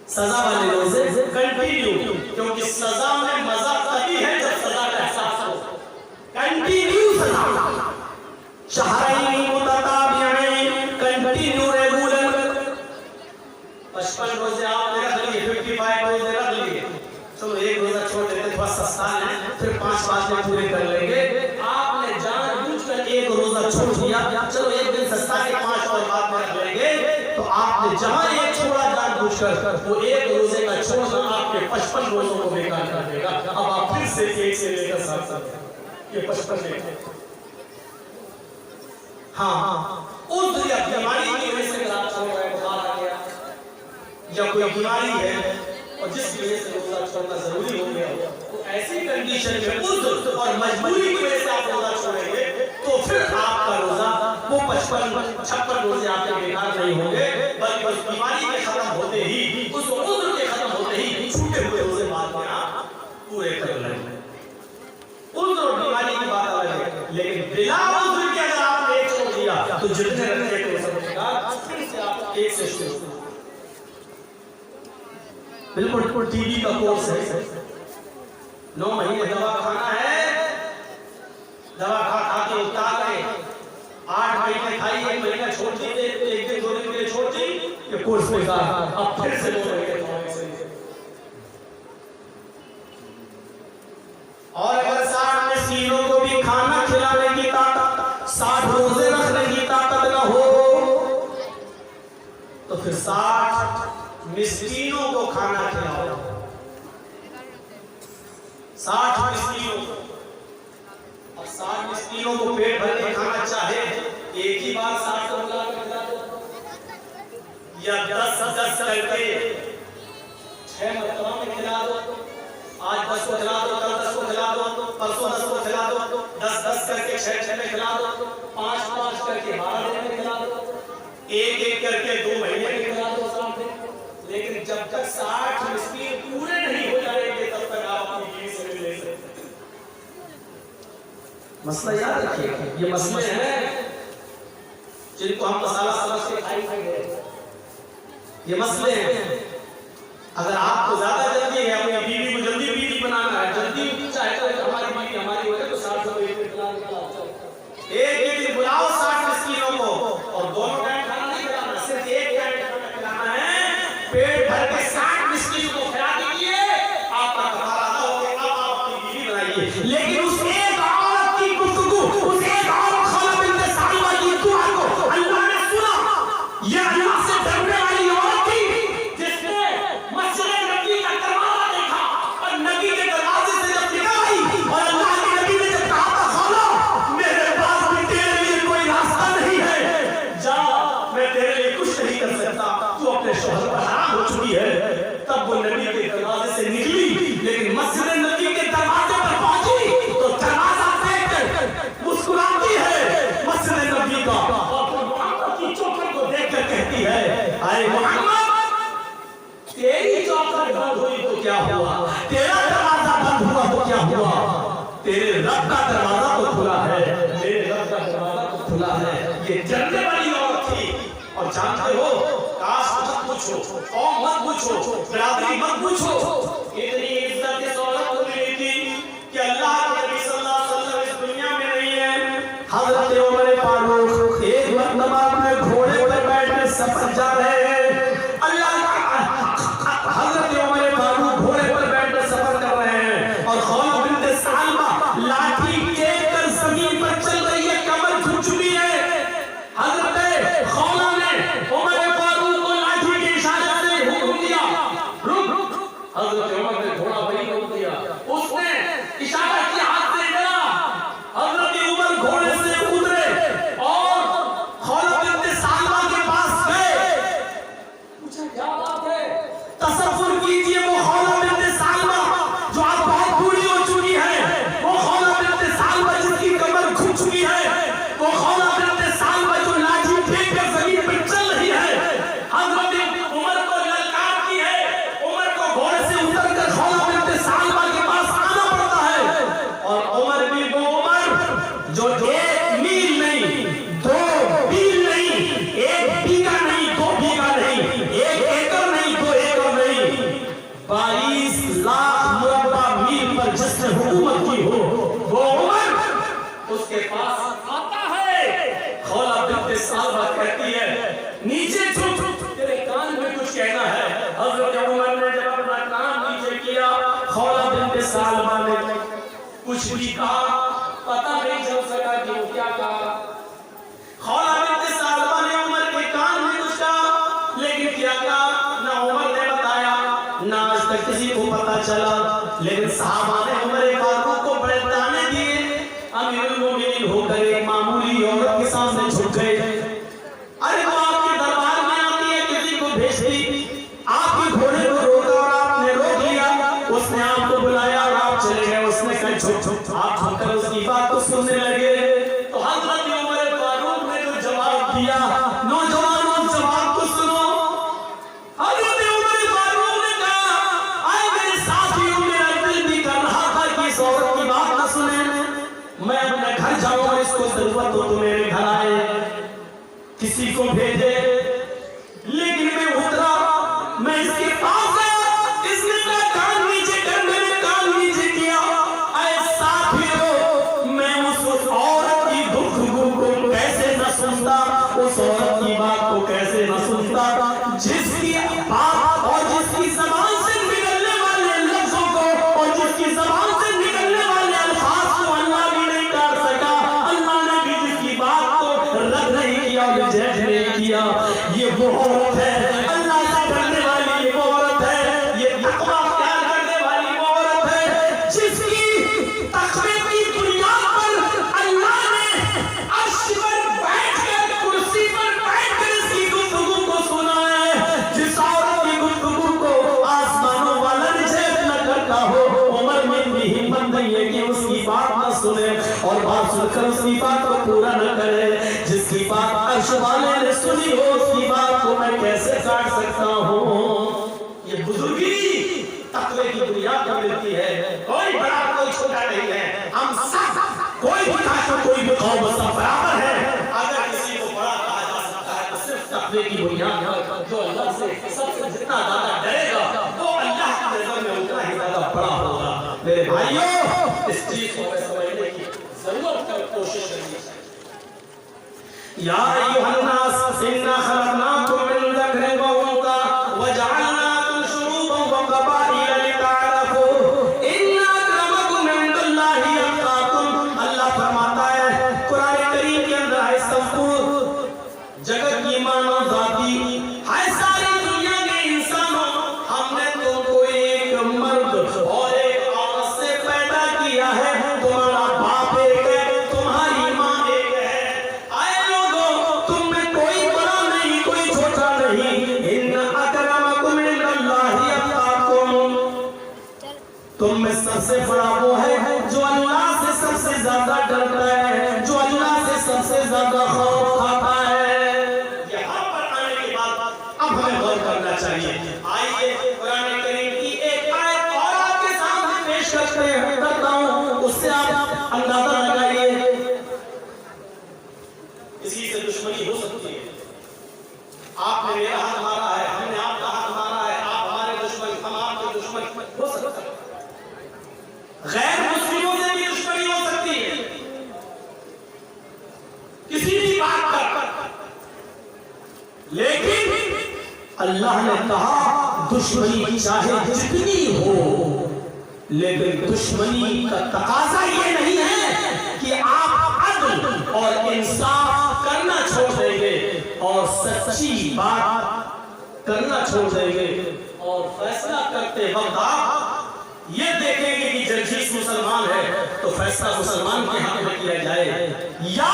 सजा वाले रोजे कंटिन्यू, क्योंकि सजा में मजा तभी है जब सजा का एहसास हो। कंटिन्यू सजा, शहरैन मुतताबिईन, कंटिन्यू रेगुलर। 55 रोजे आपने रख लिए, 55 रोजे रख लिए, चलो एक रोजा छोड़ देते, थोड़ा सस्ता है, फिर 5 में पूरे कर लेंगे। आपने जानबूझकर एक रोजा छोड़ दिया, चलो एक दिन सस्ता के 5 और बाद में रख लेंगे, तो आपने जहां एक छोड़ा जानबूझकर, वो एक रोजे का छोड़ना आपके 55 रोजों को बेकार कर देगा। अब आप फिर से 1 से लेकर 7 तक ये 55 लेंगे। हाँ, उस बीमारी की वजह से आप छोड़ रहे, बुखार आ गया या कोई बीमारी है और जिस वजह से रोजा छोड़ना जरूरी हो गया, तो ऐसी कंडीशन में उज़्र और मजबूरी की वजह से आप रोजा छोड़ेंगे, तो फिर आपका रोजा वो 55-56 रोजे आपके बेकार नहीं होंगे, बल्कि उस बीमारी के खत्म होते ही, उस उज़्र के खत्म होते ही छूटे हुए रोजे बाद में आप पूरे कर लेंगे। उज़्र और बीमारी की बात अलग है, लेकिन बिना उज़्र के अगर आपने एक छोड़ दिया तो जितने रखे थे सब बेकार, फिर से आप एक से शुरू। बिल्कुल टीबी का कोर्स है, 9 महीने दवा खाना है, दवा खा के उतार के 8 महीने खाई, 1 महीना छोड़ दी, 1 दिन 2 दिन के लिए छोड़ दी, ये कोर्स बेकार, अब फिर से और अगर 60 मिस्कीनों को भी खाना खिलाने की ताकत, 60 रोजे रखने की ताकत ना हो, तो फिर 60 मिस्कीनों को खाना खिलाओ। 60 मिस्कीनों को, अब 60 मिस्कीनों को पेट भर के खाना चाहे, एक ही बार 60 को बुला कर खिला दो, या 10-10 करके 6 मरतबा में खिला दो। आज 10 को खिला दो, कल 10 को खिला दो, परसों 10 को खिला दो, 10-10 करके 6-6 में खिला दो, 5-5 करके 12 दिन में खिला दो, 1-1 करके 2 महीने में खिला दो, 60 दिन। लेकिन जब तक 60 मिस्कीन पूरे नहीं हो जाएंगे तब तक आप अपनी बीवी से मिल नहीं सकते। मसला याद रखिए, ये मसले हैं जिनको हम मसाला समझ के खाएंगे, ये मसले हैं। अगर आपको ज्यादा जल्दी है, अपनी बीवी को जल्दी बीवी बनाना है, जल्दी चाहे तो हमारी बीवी हमारी वजह तो 60 को एक दिन बुलाओ 60 मिस्कीनों को, और दोनों टाइम खाना नहीं खिलाना, सिर्फ एक टाइम खाना खिलाना है। पेट भर के 60 मिस्कीन को खिला दीजिए, आपका कफारा अदा हो गया, अब आप अपनी बीवी बनाइए। लेकिन उस एक औरत की गुफ्तगू, उस एक औरत खौला बिन्त सालिमा की दुआ को अल्लाह ने सुना। यह अल्लाह से डरने वाली औरत थी जिसने मस्जिद नबी का दरवाजा देखा, और नबी के दरवाजे से जब निकल आई और अल्लाह के नबी ने जब कहा था, खौला मेरे पास भी तेरे लिए कोई रास्ता नहीं है, जा मैं तेरे लिए कुछ नहीं कर सकता, तू अपने शौहर पर हराम हो चुकी है। तब वो नबी के दरवाजे से निकली, लेकिन मस्जिद नबी के दरवाजे पर पहुंची तो दरवाजा फेंक कर मुस्कुराती है मस्जिद नबी का, और मोहम्मद की चौखट को देखकर कहती है, अरे मोहम्मद, तेरी चौखट बंद हुई तो क्या हुआ, तेरा दरवाजा बंद हुआ तो क्या हुआ, तेरे रब का दरवाजा तो खुला है, मेरे रब का दरवाजा तो खुला है। ये डरने वाली औरत थी। और जानते हो, काश मत पूछो, कौम मत पूछो, बिरादरी मत पूछो, इतनी इज्जत इस औरत को मिली थी कि अल्लाह के नबी सल्लल्लाहु अलैहि वसल्लम इस दुनिया में नहीं है। हज़रत उमर फारूक एक मरतबा अपने घोड़े पर बैठ सफर जा रहे हैं। अल्लाह हजरत उमर फारूक घोड़े पर बैठकर सफर कर रहे हैं और खौला बिन्त सालमा लाठी टेक कर जमीन पर चल रही है, कमर झुक चुकी है। हजरत खौला ने उमर फारूक को लाठी के इशारे से हुक्म दिया, रुक। हजरत उमर ने घोड़ा वहीं रोक दिया, उसने इशारा किया हाथ से चला। हजरत उमर घोड़े से उतरे और खौला बिन्त सालमा के पास गए। पूछा क्या बात है? तसव्वुर कीजिए वो खौला बिन्त सालमा जो आज बहुत बूढ़ी हो चुकी है, वो खौला बिन्त सालमा जिसकी कमर झुक चुकी है, वो खौला बिन्त सालमा जो लाठी फेंक कर जमीन पर चल रही है। हजरत उमर को ललकारती है, उमर को घोड़े से उतरकर खौला बिन्त सालमा के पास आना पड़ता है। और उमर भी वो उमर जो 1 मील नहीं, 2 मील नहीं, 1 बीघा नहीं, 2 बीघा नहीं, 1 एकड़ नहीं, 2 एकड़ नहीं, 22 लाख मुरब्बा मील पर जिसने हुकूमत की हो, वो उमर उसके पास आता है। खौला बिन्त सालमा कहती है, नीचे झुक, तेरे कान में कुछ कहना है। हजरत उमर ने जब अपना कान नीचे किया, खौला बिन्त सालमा ने कुछ भी कहा, पता नहीं चल सका कि वो क्या कहा। खौला बिन्त सालमा ने उमर के कान में कुछ कहा, लेकिन क्या कहा ना उमर ने बताया, ना आज तक किसी को पता चला। लेकिन सहाबा ने उमर फारूक को बड़े ताने दिए। अमीरुल मोमिनीन होकर एक मामूली औरत के सामने झुक गए। अरे वो आपके दरबार में आती है, किसी को भेजती, आपके घोड़े को रोका और आपने रोक लिया, उसने आपको बुलाया और आप चले गए। उसने कहा झुक, आप झुककर उसकी बात को सुनने लगे। तो हजरत उमर फारूक ने जो जवाब दिया, नौजवानों जवाब को सुनो। हजरत उमर फारूक ने कहा, आए मेरे साथियों, मेरा दिल भी कर रहा था कि इस औरत की बात न सुने, मैं अपने घर जाऊं और इसको जरूरत हो तो मेरे घर आए, किसी को भेजे। लेकिन मैं उतरा, मैं इसके पास गया, इसने मेरा कान नीचे कर मैंने कान नीचे किया। ऐ साथियों, मैं उस औरत की गुफ्तगू को कैसे न सुनता, उस औरत की बात को कैसे न सुनता, जिसकी बात और जिसकी जबान से निकलने वाले लफ्जों को और जिसकी जबान से निकलने वाले अल्फाज को अल्लाह भी नहीं काट सका। अल्लाह ने भी जिसकी बात को रद्द नहीं किया और रिजेक्ट नहीं किया। ये वो औरत है, अल्लाह से डरने वाली ये वो औरत है, ये तकवा प्यार करने वाली वो औरत है, जिसकी तकवे की बुनियाद पर अल्लाह ने अर्श पर बैठकर, कुर्सी पर बैठकर इसकी गुफ्तगू को सुना है। जिस औरत की गुफ्तगू को आसमानों वाला रिजेक्ट न करता हो, उमर में भी हिम्मत नहीं है कि उसकी बात न सुने और बात सुनकर उसकी बात को पूरा न करे। जिसकी बात अर्श वाले ने सुनी हो, उसकी बात को मैं कैसे काट सकता हूँ। ये बुजुर्गी तकवे की बुनियाद पर मिलती है। कोई बड़ा कोई छोटा नहीं है, हम सब, कोई भी ताकत कोई भी कौम सब बराबर है। अगर किसी को बड़ा कहा जा सकता है तो सिर्फ तकवे की बुनियाद पर। जो अल्लाह से सबसे जितना ज्यादा डरेगा वो अल्लाह की नजर में उतना ही ज्यादा बड़ा होगा। मेरे भाइयों, इस चीज को समझने की जरूरत है, कोशिश करिए। या अय्युहन्नास इन्ना खलक़नाकुम मिन ज़करिन व उन्सा व जअलनाकुम शुऊबन व क़बाइला लितअराफू इन्ना अक्रमकुम इंदल्लाहि अत्क़ाकुम। अल्लाह फरमाता है कुरान करीम के अंदर है संपूर्ण जगत की मानव जाति है, सारी दुनिया के इंसानों, हमने तुमको एक मर्द और एक औरत से पैदा किया है। तुम्हारा बाप एक है, तुम्हारी माँ एक है। आए लोगों, तुम में कोई बड़ा नहीं, कोई छोटा नहीं। इन्ना अक्रमकुम इंदल्लाहि अत्क़ाकुम। तुम में सबसे बड़ा वो है जो अल्लाह से सबसे ज्यादा डरता है, जो अल्लाह से सबसे ज्यादा खौफ खाता है। यहाँ पर आने के बाद अब हमें गौर करना चाहिए। आइए कुरान करीम की एक आयत और आपके सामने पेश करता हूँ, उससे आप अंदाजा लगाइए। इसी से दुश्मनी हो सकती है। आपने मेरा हाथ मारा है, हमने आपका हाथ मारा है, आप हमारे दुश्मन, हम आपके दुश्मन हो सकता है। गैर मुस्लिमों से भी दुश्मनी हो सकती है, किसी भी बात पर। लेकिन अल्लाह ने कहा दुश्मनी चाहे जितनी हो, लेकिन दुश्मनी का तकाजा ये नहीं है कि आप अदल और इंसाफ करना छोड़ देंगे और सच्ची बात करना छोड़ देंगे और फैसला करते वक्त आप ये देखेंगे कि जर्जीस मुसलमान है तो फैसला मुसलमान के हाथ में किया जाए, या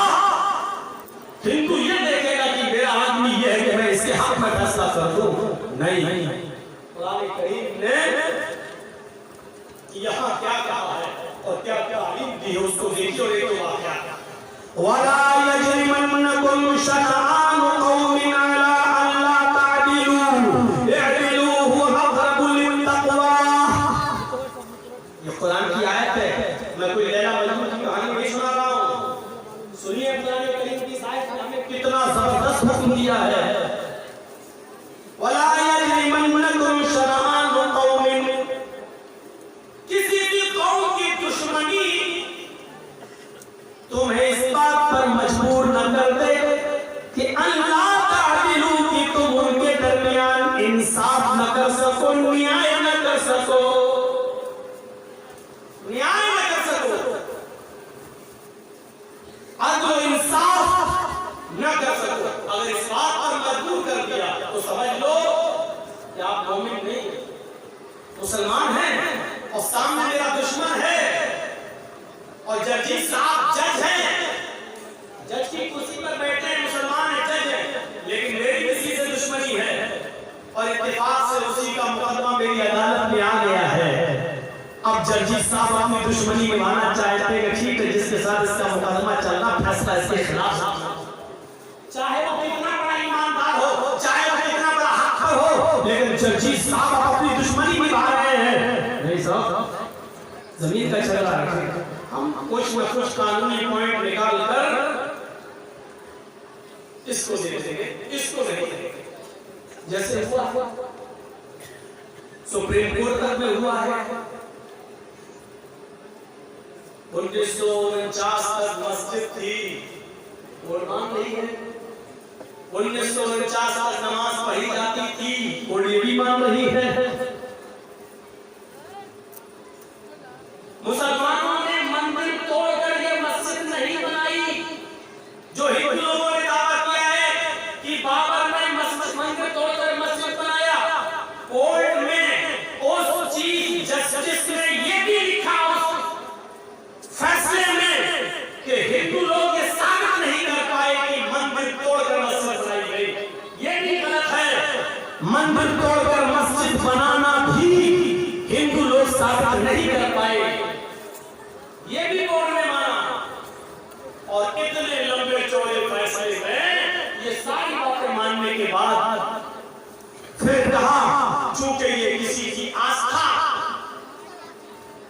हिंदू ये देखेगा कि मेरा आदमी ये है कि मैं इसके हाथ में फैसला कर दूं। नहीं, कुरान करीम ने यहाँ क्या कहा है और क्या क्या तालीम दी है उसको देखिए और एक वाक़या, वला यजरिमन्नकुम शनआन कौमिन अला अल्ला तादिलू इअदिलू हुवा अक़रबु लित्तक़वा। ये कुरान की आयत है, मैं कोई लैला मजनून की कहानी नहीं सुना रहा हूँ। सुनिए कुरान करीम की आयत में हमें कितना जबरदस्त हुक्म दिया है, वला यजरिमन्नकुम शनआन कौमिन, किसी भी कौम की दुश्मनी तुम्हें इस बात पर मजबूर न कर दे कि अल्लाह तादिलू की तुम उनके दरमियान इंसाफ न कर सको, न्याय न कर सको, न्याय न कर सको, अदल इंसाफ न कर सको। अगर इस बात पर मजबूर कर दिया तो समझ लो कि आप मोमिन नहीं, मुसलमान हैं और सामने मेरा दुश्मन है और जज साहब जज हैं, जज की कुर्सी पर बैठे हैं, मुसलमान है, जज है, लेकिन मेरी किसी से दुश्मनी है और इत्तेफाक से उसी का मुकदमा मेरी अदालत में आ गया है। अब जज साहब अपनी दुश्मनी निभाना चाहते हैं, ठीक है, जिसके साथ इसका मुकदमा चलना, फैसला इसके खिलाफ, चाहे वो कितना बड़ा ईमानदार हो, चाहे वो कितना बड़ा हक़ हो, लेकिन जज साहब अपनी दुश्मनी निभा रहे हैं। नहीं साहब, जमीन का चल रहा है, हम कुछ न कुछ कानूनी पॉइंट निकाल कर इसको दे देंगे, इसको नहीं देंगे। जैसे हुआ सुप्रीम कोर्ट तक में हुआ है, 1949 तक मस्जिद थी, कोर्ट मान नहीं है। 1949 तक नमाज पढ़ी जाती थी, कोर्ट ये भी मान रही है। मुसलमानों ने मंदिर तोड़कर ये मस्जिद नहीं बनाई, जो हिंदू लोगों ने दावा किया है कि बाबर ने मंदिर तोड़कर मस्जिद बनाया। कोर्ट में उस चीफ जस्टिस ने ये भी लिखा उस फैसले में कि हिंदू लोग ये साबित नहीं कर पाए कि मंदिर तोड़कर मस्जिद बनाई गई। ये भी गलत है, मंदिर तोड़कर मस्जिद बनाना भी हिंदू लोग साबित नहीं कर पाए, ये भी कोर्ट ने माना। और इतने लंबे चौड़े फैसले में ये सारी बातें मानने के बाद फिर कहा चूंकि ये किसी की आस्था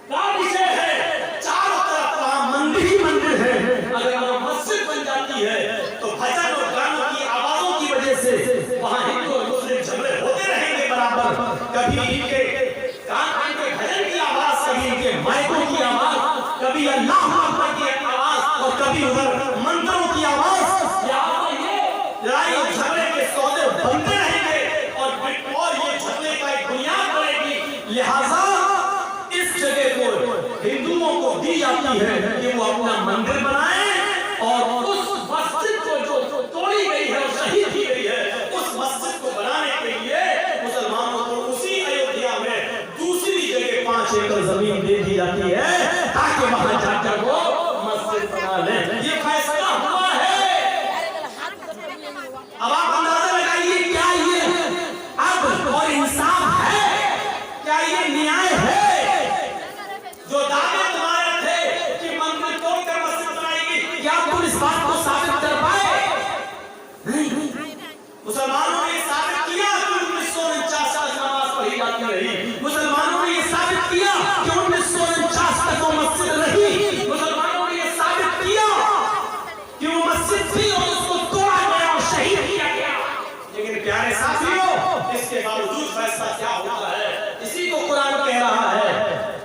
का विषय है, चारों तरफ वहां मंदिर ही मंदिर है, अगर वहां मस्जिद बन जाती है तो भजन और गानों की आवाजों की वजह से वहां हिंदू और मुस्लिम झगड़े होते रहेंगे बराबर। कभी इनके कान के भजन की आवाज, कभी इनके माइकों की आवाज, कभी अल्लाह अकबर की आवाज और कभी उधर मंत्रों की आवाज, लड़ाई और झगड़े के सौदे बनते रहेंगे और ये झगड़े का एक बुनियाद बनेगी। लिहाजा इस जगह को हिंदुओं को दी जाती है कि वो अपना मंदिर बनाए और उस मस्जिद को जो तोड़ी गई है और शहीद की गई है, उस मस्जिद को बनाने के लिए मुसलमानों को उसी अयोध्या में दूसरी जगह 5 एकड़ जमीन दे दी जाती है ताकि वहां जाकर वो मस्जिद बना लें। ये फैसला हुआ है। अब आप अंदाजा लगाइए, क्या ये अब और इंसाफ है? क्या ये न्याय है? जो दावे तुम्हारे थे कि मंदिर तोड़कर मस्जिद बनाएगी, क्या तुम इस बात को साबित कर पाए? नहीं। मुसलमानों ने साबित किया कि 1949 तक नमाज पढ़ी जाती रही, मुसलमानों ने ये साबित किया कि 1949 तक वो मस्जिद रही, मुसलमानों ने ये साबित किया कि वो मस्जिद थी और उसको तोड़ा गया और शहीद किया गया। लेकिन प्यारे साथियों, इसके बावजूद फैसला क्या होता है? इसी को कुरान कह रहा है,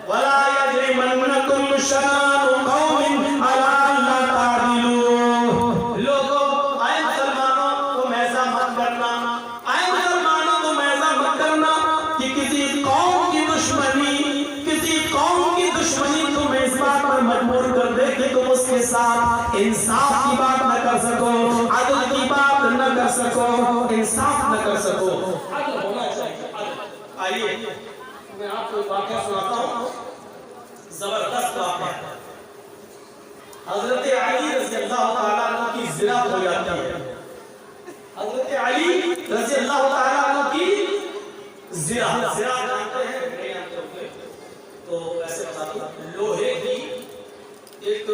वला यजरिमन्नकुम शनानु कौमिन अला अल्ला तादिलू। लोगों, आए मुसलमानों, तुम ऐसा मत करना किसी कौम की दुश्मनी तुम्हें इस बात पर मजबूर कर दे कि तुम उसके साथ इंसाफ की बात न कर सको, अदल की बात न कर सको, इंसाफ न कर सको। अदल होना चाहिए। आइए मैं आपको एक वाकया सुनाता हूँ, जबरदस्त वाकया। हजरत अली रज़ी अल्लाह तआला अन्हु की ज़िना हो जाती है। हजरत अली रज़ी अल्लाह तआला अन्हु की ज़िना जानते हैं नहीं जानते? तो ऐसे बताता हूं, लोहे की एक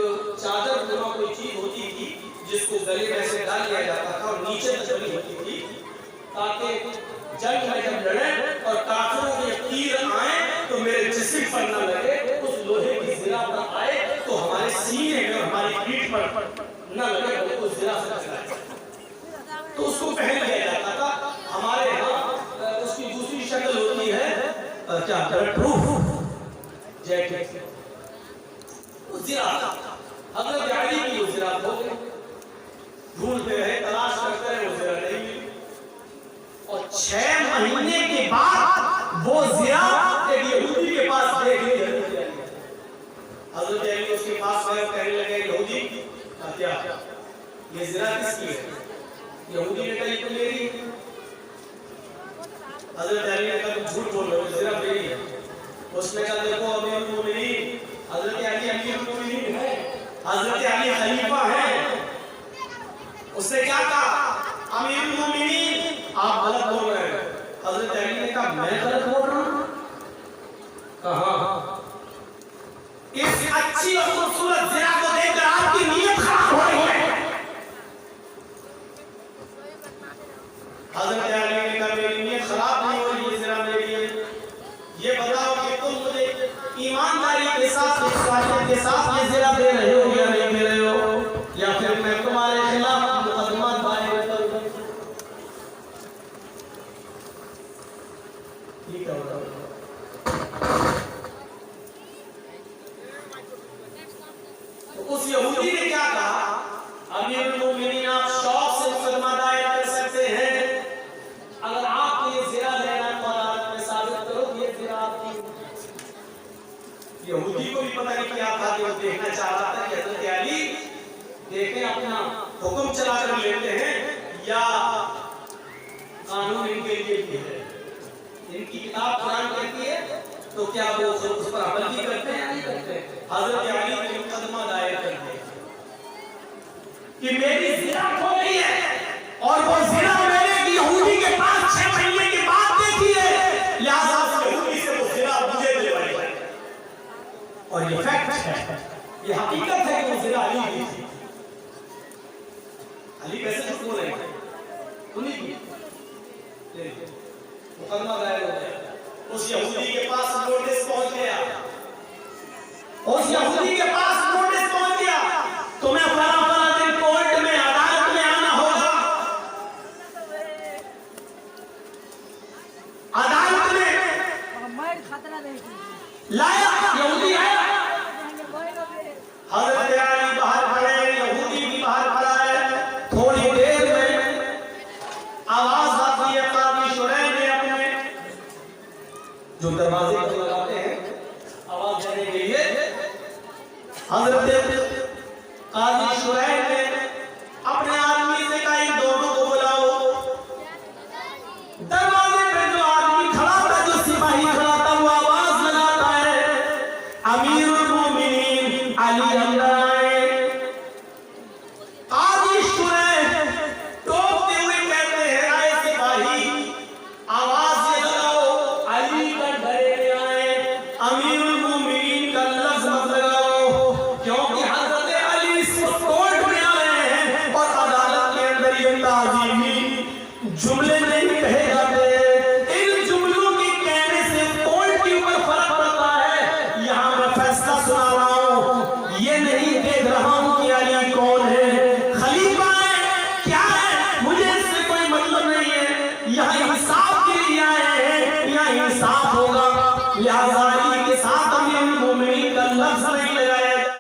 चादर नुमा कोई चीज होती थी जिसको गले में से डाल दिया जाता था और नीचे तक बनी होती थी ताकि जंग में जब लड़े और काफिरों के तीर आए तो मेरे जिस्म पर न लगे, उस लोहे की ज़िरा पर आए तो हमारे सीने में हमारी पीठ पर न लगे, बल्कि ज़िरा से चलाए। तो उसको पहन लिया जाता था। हमारे यहाँ उसकी दूसरी शक्ल होती है क्या प्रूफ जैकेट, ज़िरा। हज़रत अली की ज़िरा हो गई, ढूंढते रहे, तलाश करते रहे, वो ज़िरा नहीं मिली। और 6 महीने के बाद वो ज़िरा एक यहूदी के पास देख ली। हज़रत अली उसके पास गए, कहने लगे यहूदी क्या ये ज़िरा किसकी है? यहूदी ने कहा तो मेरी है। हज़रत अली ने कहा तुम झूठ बोल रहे हो, ज़िरा मेरी है। उसने कहा देखो अमीरुल मोमिनीन, हज़रत अली अमीरुल मोमिनीन है, हज़रत अली खलीफा है। उसने क्या कहा? अमीरुल मोमिनीन आप गलत बोल रहे हैं। हज़रत अली ने कहा मैं गलत बोल रहा हूं? कहा इस अच्छी और खूबसूरत ज़िरा को देखकर आपकी नीयत खराब हो रही है। हज़रत अली ने कहा मेरी नीयत खराब नहीं हो रही, ज़िरा मेरी है। ये बताओ कि तुम मुझे ईमानदारी के साथ के साथ ये ज़िरा दे रहे हो या नहीं दे रहे हो, या फिर मैं तुम्हारे खिलाफ मुकदमा दायर करूं? ठीक है। तो उस यहूदी ने क्या कहा? अमीरुल मोमिनीन आप शौक से मुकदमा दायर कर सकते हैं, अगर आपको ये ज़िरा लेना तो अदालत में साबित करो ये ज़िरा आपकी। यहूदी को भी पता नहीं क्या था कि वो देखना चाह रहा था कि हज़रत अली देखें अपना हुक्म चला कर लेते हैं या कानून इनके लिए भी है। इनकी किताब कुरान कहती है तो क्या वो उस पर अमल भी करते हैं या नहीं करते? हज़रत अली ने मुकदमा दायर कर दिया कि मेरी ज़िना खो गई है और वो ज़िना मैंने यहूदी के पास 6 महीने के बाद देखी है, लिहाजा यहूदी से वो ज़िना मुझे दिलवाई। और ये फैक्ट है, ये हकीकत है कि वो ज़िना अली की थी। अली कैसे झूठ बोल रहे हैं? उन्हीं की मुकदमा दायर हो गया। उस यहूदी के पास नोटिस पहुंच गया, उस यहूदी के पास नोटिस पहुंच गया तुम्हें फला दिन कोर्ट में अदालत में आना होगा। अदालत में लाया, यहूदी आया, हज़रत अली बाहर खड़े, यहूदी भी बाहर खड़ा है। थोड़ी देर में आवाज आती है काज़ी शुरैह ने अपने जो दरवाजे पर लगाते हैं आवाज देने के लिए, हज़रत काज़ी शुरैह ने अपने आदमी से कहा इन दोनों को बुलाओ। दरवाजे पे जो आदमी खड़ा था, जो सिपाही खड़ा था, वो आवाज लगाता है अमीरुल मोमिनीन अली अंदर आए। काज़ी शुरैह टोकते हुए कहते हैं आए सिपाही आवाज ये लगाओ अली का घरे में आए, अमीरुल मोमिनीन का लफ्ज़ मत लगाओ, क्योंकि हज़रत अली इस कोर्ट में आ रहे हैं और अदालत के अंदर ये ताज़ीमी जुमले नहीं कहे जाते। इन जुमलों के कहने से कोर्ट के ऊपर फर्क पड़ता है। यहाँ मैं फैसला सुना रहा हूँ, ये नहीं देख रहा हूँ कि अली कौन है, खलीफा है, क्या है, मुझे इससे कोई मतलब नहीं है। यहाँ इंसाफ के लिए आए हैं, यहाँ इंसाफ होगा, लिहाजा